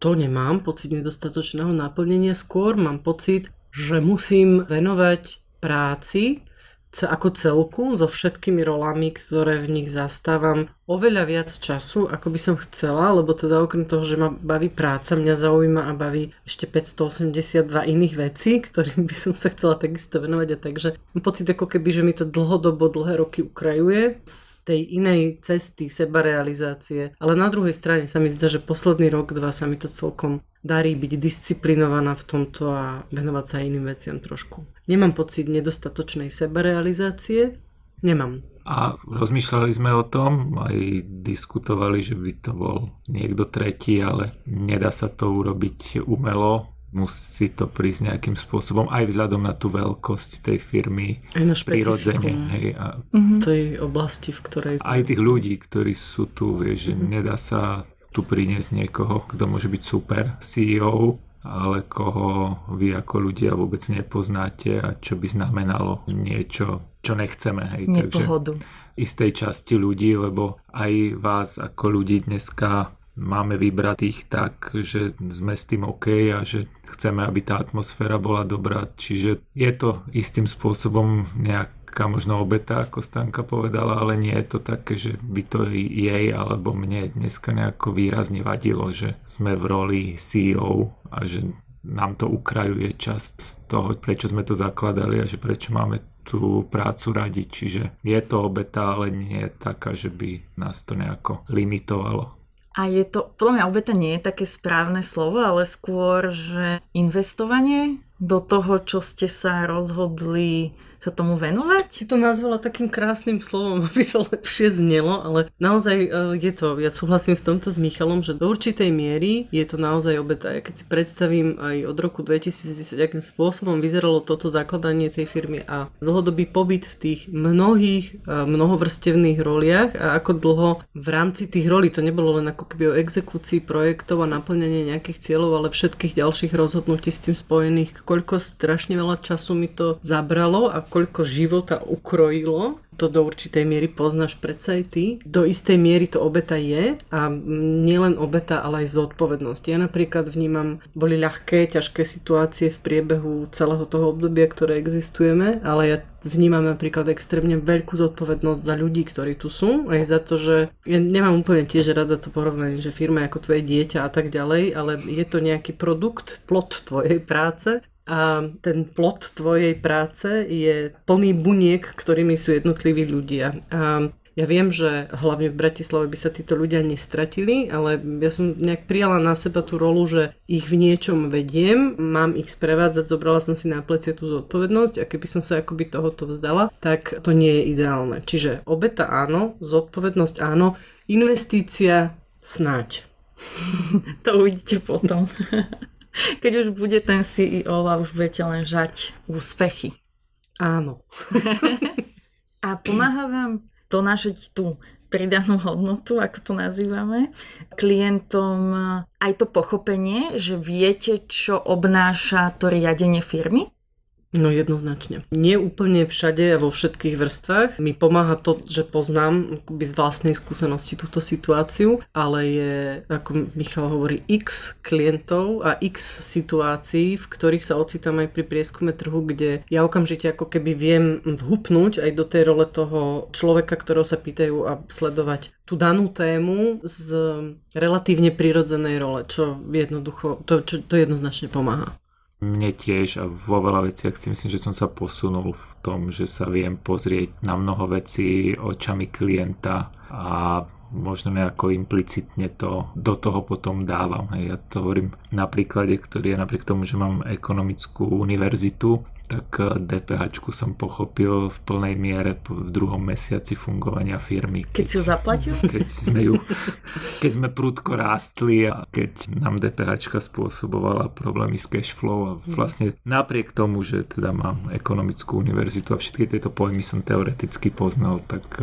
To nemám, pocit nedostatočného naplnenia, skôr mám pocit, že musím venovať práci ako celku, so všetkými rolami, ktoré v nich zastávam, oveľa viac času, ako by som chcela, lebo teda okrem toho, že ma baví práca, mňa zaujíma a baví ešte 582 iných vecí, ktorým by som sa chcela takisto venovať a takže mám pocit ako keby, že mi to dlhodobo, dlhé roky ukrajuje z tej inej cesty sebarealizácie. Ale na druhej strane sa mi zdá, že posledný rok, dva sa mi to celkom darí byť disciplinovaná v tomto a venovať sa iným veciam trošku. Nemám pocit nedostatočnej sebarealizácie. Nemám.
A rozmýšľali sme o tom, aj diskutovali, že by to bol niekto tretí, ale nedá sa to urobiť umelo. Musí to prísť nejakým spôsobom, aj vzhľadom na tú veľkosť tej firmy, prirodzene. Hej, a
tej oblasti, v ktorej sme.
Aj tých ľudí, ktorí sú tu, vieš, že nedá sa tu priniesť niekoho, kto môže byť super CEO, ale koho vy ako ľudia vôbec nepoznáte a čo by znamenalo niečo, čo nechceme. Hej.
Nepohodu.
Takže istej časti ľudí, lebo aj vás ako ľudí dneska máme vybratých tak, že sme s tým OK a že chceme, aby tá atmosféra bola dobrá. Čiže je to istým spôsobom nejaká možno obeta, ako Stanka povedala, ale nie je to také, že by to jej alebo mne dneska nejako výrazne vadilo, že sme v roli CEO a že nám to ukrajuje časť z toho, prečo sme to zakladali a že prečo máme tú prácu radi. Čiže je to obeta, ale nie je taká, že by nás to nejako limitovalo.
A je to, podľa mňa obeta nie je také správne slovo, ale skôr, že investovanie do toho, čo ste sa rozhodli sa tomu venovať?
Si to nazvala takým krásnym slovom, aby to lepšie znelo, ale naozaj je to, ja súhlasím v tomto s Michalom, že do určitej miery je to naozaj obeta. Ja keď si predstavím aj od roku 2010, akým spôsobom vyzeralo toto zakladanie tej firmy a dlhodobý pobyt v tých mnohých mnohovrstevných roliach a ako dlho v rámci tých rolí, to nebolo len ako keby o exekúcii projektov a naplňanie nejakých cieľov, ale všetkých ďalších rozhodnutí s tým spojených, koľko strašne veľa času mi to zabralo a koľko života ukrojilo, to do určitej miery poznáš predsa aj ty. Do istej miery to obeta je a nielen obeta, ale aj zodpovednosť. Ja napríklad vnímam, boli ľahké, ťažké situácie v priebehu celého toho obdobia, ktoré existujeme, ale ja vnímam napríklad extrémne veľkú zodpovednosť za ľudí, ktorí tu sú, aj za to, že ja nemám úplne tiež rada to porovnanie, že firma je ako tvoje dieťa a tak ďalej, ale je to nejaký produkt, plod tvojej práce. A ten plod tvojej práce je plný buniek, ktorými sú jednotliví ľudia. A ja viem, že hlavne v Bratislave by sa títo ľudia nestratili, ale ja som nejak prijala na seba tú rolu, že ich v niečom vediem, mám ich sprevádzať, zobrala som si na plecie tú zodpovednosť a keby som sa akoby tohoto vzdala, tak to nie je ideálne. Čiže obeta áno, zodpovednosť áno, investícia snáď.
To uvidíte potom. Keď už bude ten CEO a už budete len žať úspechy.
Áno.
A pomáha vám donášať tú pridanú hodnotu, ako to nazývame, klientom aj to pochopenie, že viete, čo obnáša to riadenie firmy?
No jednoznačne. Nie úplne všade a vo všetkých vrstvách. Mi pomáha to, že poznám akoby z vlastnej skúsenosti túto situáciu, ale je, ako Michal hovorí, x klientov a x situácií, v ktorých sa ocitám aj pri prieskume trhu, kde ja okamžite ako keby viem vhupnúť aj do tej role toho človeka, ktorého sa pýtajú a sledovať tú danú tému z relatívne prirodzenej role, čo jednoducho, to jednoznačne pomáha.
Mne tiež a vo veľa veciach si myslím, že som sa posunul v tom, že sa viem pozrieť na mnoho vecí očami klienta a možno nejako implicitne to do toho potom dávam. Ja to hovorím na príklade, ktorý je napriek tomu, že mám ekonomickú univerzitu, tak DPH-čku som pochopil v plnej miere v 2. mesiaci fungovania firmy.
Keď si ju zaplatil?
Keď sme prudko rástli a keď nám DPH-čka spôsobovala problémy s cash flow a vlastne napriek tomu, že teda mám ekonomickú univerzitu a všetky tieto pojmy som teoreticky poznal, tak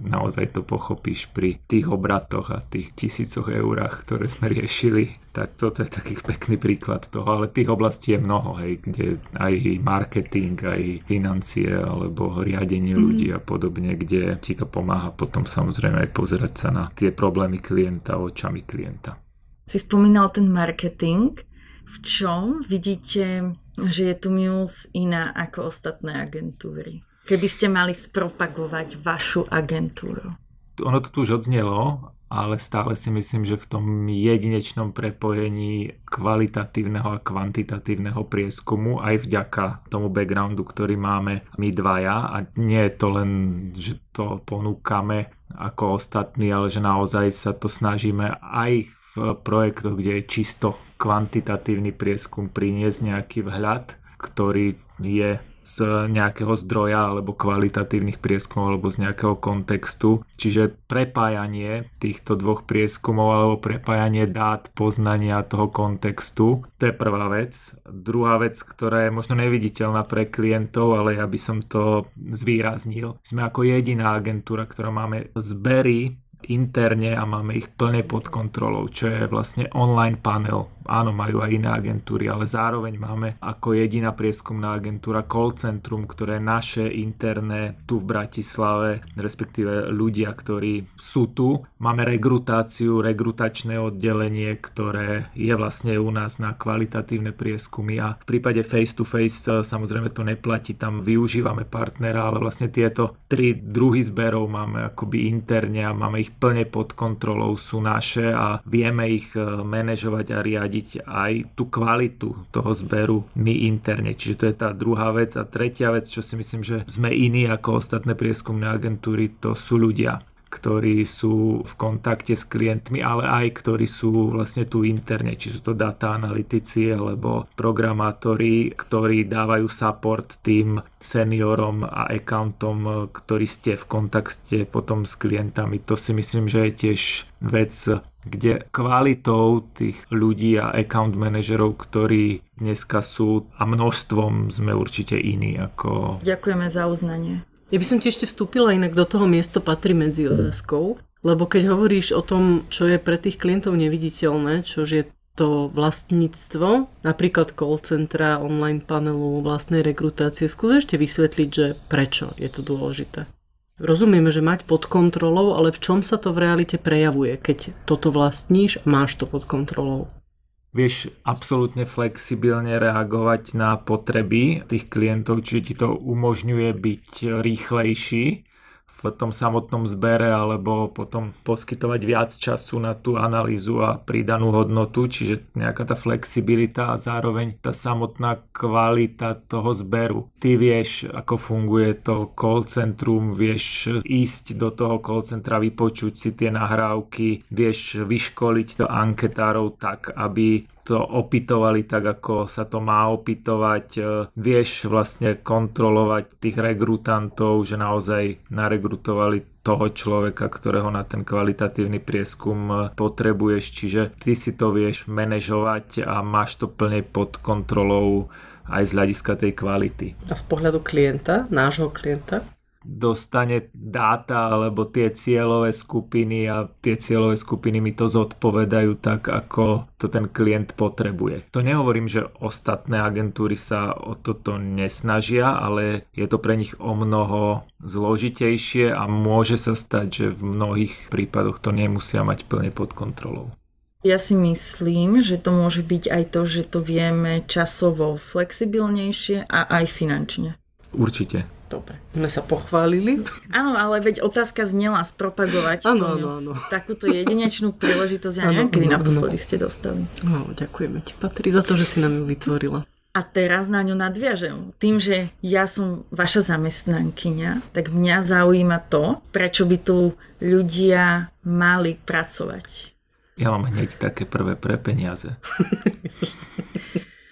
naozaj to pochopíš pri tých obratoch a tých 1000 eurách, ktoré sme riešili. Tak toto je taký pekný príklad toho, ale tých oblastí je mnoho, hej, kde aj marketing, aj financie alebo riadenie ľudí a podobne, kde ti to pomáha potom samozrejme aj pozerať sa na tie problémy klienta očami klienta.
Si spomínal ten marketing. V čom vidíte, že je tu Muse iná ako ostatné agentúry? Keby ste mali spropagovať vašu agentúru.
Ono to tu už odznelo, ale stále si myslím, že v tom jedinečnom prepojení kvalitatívneho a kvantitatívneho prieskumu aj vďaka tomu backgroundu, ktorý máme my dvaja, a nie je to len, že to ponúkame ako ostatní, ale že naozaj sa to snažíme aj v projektoch, kde je čisto kvantitatívny prieskum, priniesť nejaký vhľad, ktorý je z nejakého zdroja alebo kvalitatívnych prieskumov alebo z nejakého kontextu. Čiže prepájanie týchto dvoch prieskumov alebo prepájanie dát, poznania toho kontextu, to je prvá vec. Druhá vec, ktorá je možno neviditeľná pre klientov, ale ja by som to zvýraznil. Sme ako jediná agentúra, ktorá máme zbery interne a máme ich plne pod kontrolou, čo je vlastne online panel. Áno, majú aj iné agentúry, ale zároveň máme ako jediná prieskumná agentúra call centrum, ktoré je naše interné tu v Bratislave, respektíve ľudia, ktorí sú tu. Máme regrutačné oddelenie, ktoré je vlastne u nás na kvalitatívne prieskumy a v prípade face to face samozrejme to neplatí, tam využívame partnera, ale vlastne tieto 3 druhy zberov máme akoby interne a máme ich plne pod kontrolou, sú naše a vieme ich manažovať a riadiť aj tú kvalitu toho zberu my interne. Čiže to je tá druhá vec. A tretia vec, čo si myslím, že sme iní ako ostatné prieskumné agentúry, to sú ľudia, ktorí sú v kontakte s klientmi, ale aj ktorí sú vlastne tu interne, či sú to data analytici alebo programátori, ktorí dávajú support tým seniorom a accountom, ktorí ste v kontakte potom s klientami. To si myslím, že je tiež vec, kde kvalitou tých ľudí a account manažerov, ktorí dneska sú a množstvom sme určite iní ako...
Ďakujeme za uznanie.
Ja by som ti ešte vstúpila, inak do toho miesto patrí medzi otázkou, lebo keď hovoríš o tom, čo je pre tých klientov neviditeľné, čo je to vlastníctvo, napríklad call centra, online panelu, vlastnej rekrutácie, skús ešte vysvetliť, že prečo je to dôležité. Rozumieme, že mať pod kontrolou, ale v čom sa to v realite prejavuje, keď toto vlastníš a máš to pod kontrolou?
Vieš absolútne flexibilne reagovať na potreby tých klientov, čiže ti to umožňuje byť rýchlejší v tom samotnom zbere alebo potom poskytovať viac času na tú analýzu a pridanú hodnotu, čiže nejaká tá flexibilita a zároveň tá samotná kvalita toho zberu. Ty vieš, ako funguje to call centrum, vieš ísť do toho call centra, vypočuť si tie nahrávky, vieš vyškoliť to anketárov tak, aby to opytovali tak, ako sa to má opytovať. Vieš vlastne kontrolovať tých regrutantov, že naozaj naregrutovali toho človeka, ktorého na ten kvalitatívny prieskum potrebuješ. Čiže ty si to vieš manažovať a máš to plne pod kontrolou aj z hľadiska tej kvality.
A z pohľadu klienta, nášho klienta?
dostane dáta alebo tie cieľové skupiny a tie cieľové skupiny mi to zodpovedajú tak, ako to ten klient potrebuje. To nehovorím, že ostatné agentúry sa o toto nesnažia, ale je to pre nich o mnoho zložitejšie a môže sa stať, že v mnohých prípadoch to nemusia mať plne pod kontrolou.
Ja si myslím, že to môže byť aj to, že to vieme časovo flexibilnejšie a aj finančne.
Určite.
Dobre, sme sa pochválili.
Áno, ale veď otázka znela spropagovať takúto jedinečnú príležitosť a niekedy naposledy ste dostali.
No, ďakujeme ti, Patri, za to, že si nám ju vytvorila.
A teraz na ňu nadviažem. Tým, že ja som vaša zamestnankyňa, tak mňa zaujíma to, prečo by tu ľudia mali pracovať.
Ja mám hneď také prvé pre peniaze.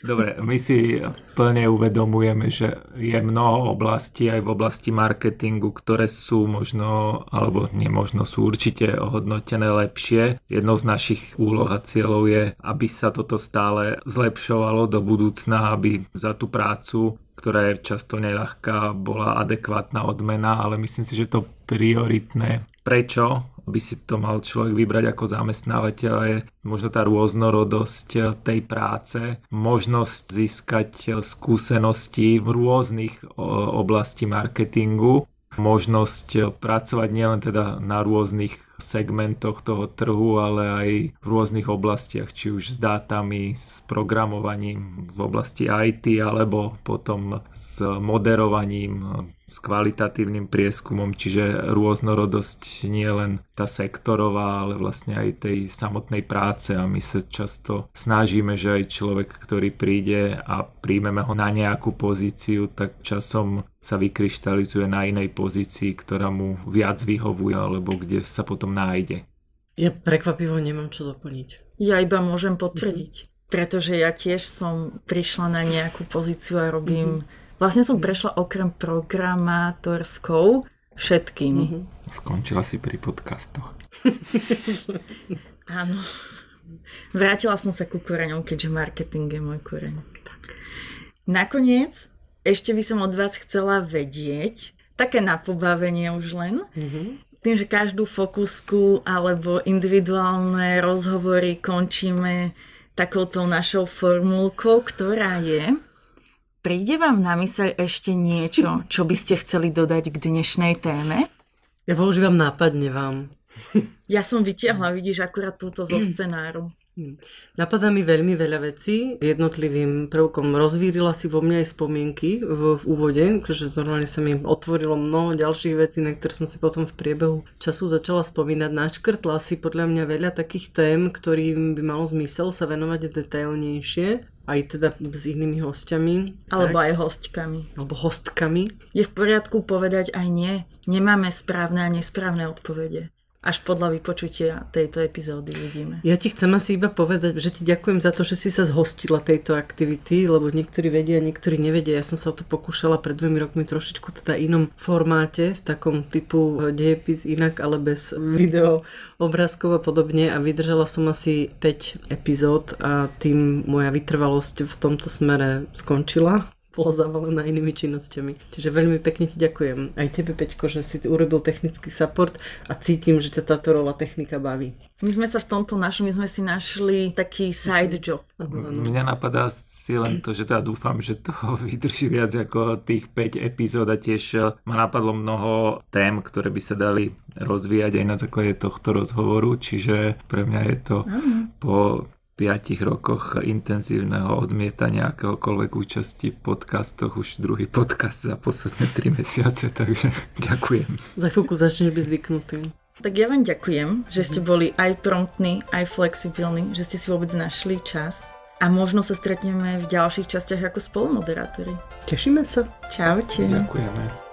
Dobre, my si plne uvedomujeme, že je mnoho oblastí aj v oblasti marketingu, ktoré sú možno, alebo nemožno, sú určite ohodnotené lepšie. Jednou z našich úloh a cieľov je, aby sa toto stále zlepšovalo do budúcna, aby za tú prácu, ktorá je často neľahká, bola adekvátna odmena, ale myslím si, že to prioritné. Prečo by si to mal človek vybrať ako zamestnávateľ, je možno tá rôznorodosť tej práce, možnosť získať skúsenosti v rôznych oblasti marketingu, možnosť pracovať nielen teda na rôznych segmentoch toho trhu, ale aj v rôznych oblastiach, či už s dátami, s programovaním v oblasti IT, alebo potom s moderovaním, s kvalitatívnym prieskumom, čiže rôznorodosť nie len tá sektorová, ale vlastne aj tej samotnej práce a my sa často snažíme, že aj človek, ktorý príde a príjmeme ho na nejakú pozíciu, tak časom sa vykryštalizuje na inej pozícii, ktorá mu viac vyhovuje, alebo kde sa potom nájde.
Ja prekvapivo nemám čo doplniť.
Ja iba môžem potvrdiť, pretože ja tiež som prišla na nejakú pozíciu a robím... Vlastne som prešla okrem programátorskou všetkými.
Skončila si pri podcastoch.
Áno. Vrátila som sa ku koreňom, keďže marketing je môj koreň. Nakoniec, ešte by som od vás chcela vedieť, také na pobavenie už len, tým, že každú fokusku alebo individuálne rozhovory končíme takouto našou formulkou, ktorá je: príde vám na myseľ ešte niečo, čo by ste chceli dodať k dnešnej téme?
Ja používam nápadne vám.
Ja som vytiahla, vidíš, akurát túto zo scenáru.
Napadá mi veľmi veľa vecí. Jednotlivým prvkom rozvírila si vo mňa aj spomienky v úvode, že normálne sa mi otvorilo mnoho ďalších vecí, na ktoré som si potom v priebehu času začala spomínať. Načkrtla si podľa mňa veľa takých tém, ktorým by malo zmysel sa venovať detailnejšie, aj teda s inými hostiami.
Alebo aj hostkami.
Alebo hostkami.
Je v poriadku povedať aj nie. Nemáme správne a nesprávne odpovede. Až podľa vypočutia tejto epizódy vidíme.
Ja ti chcem asi iba povedať, že ti ďakujem za to, že si sa zhostila tejto aktivity, lebo niektorí vedia, niektorí nevedia. Ja som sa o to pokúšala pred 2 rokmi trošičku teda inom formáte, v takom typu dejepis inak, ale bez video, obrázkov a podobne, a vydržala som asi 5 epizód a tým moja vytrvalosť v tomto smere skončila. Bola zavalená inými činnosťami. Čiže veľmi pekne ti ďakujem. Aj tebe, Peťko, že si urobil technický support a cítim, že ťa táto rola technika baví.
My sme sa v tomto my sme si našli taký side job.
Mňa napadá si len to, že teda dúfam, že to vydrží viac ako tých 5 epizód a tiež ma napadlo mnoho tém, ktoré by sa dali rozvíjať aj na základe tohto rozhovoru, čiže pre mňa je to po 5 rokoch intenzívneho odmietania akéhokoľvek účasti v podcastoch už druhý podcast za posledné 3 mesiace, takže ďakujem.
Za chvíľku začneš byť zvyknutý.
Tak ja vám ďakujem, že ste boli aj promptní, aj flexibilní, že ste si vôbec našli čas a možno sa stretneme v ďalších častiach ako spolumoderátori.
Tešíme sa.
Čaute.
Ďakujeme.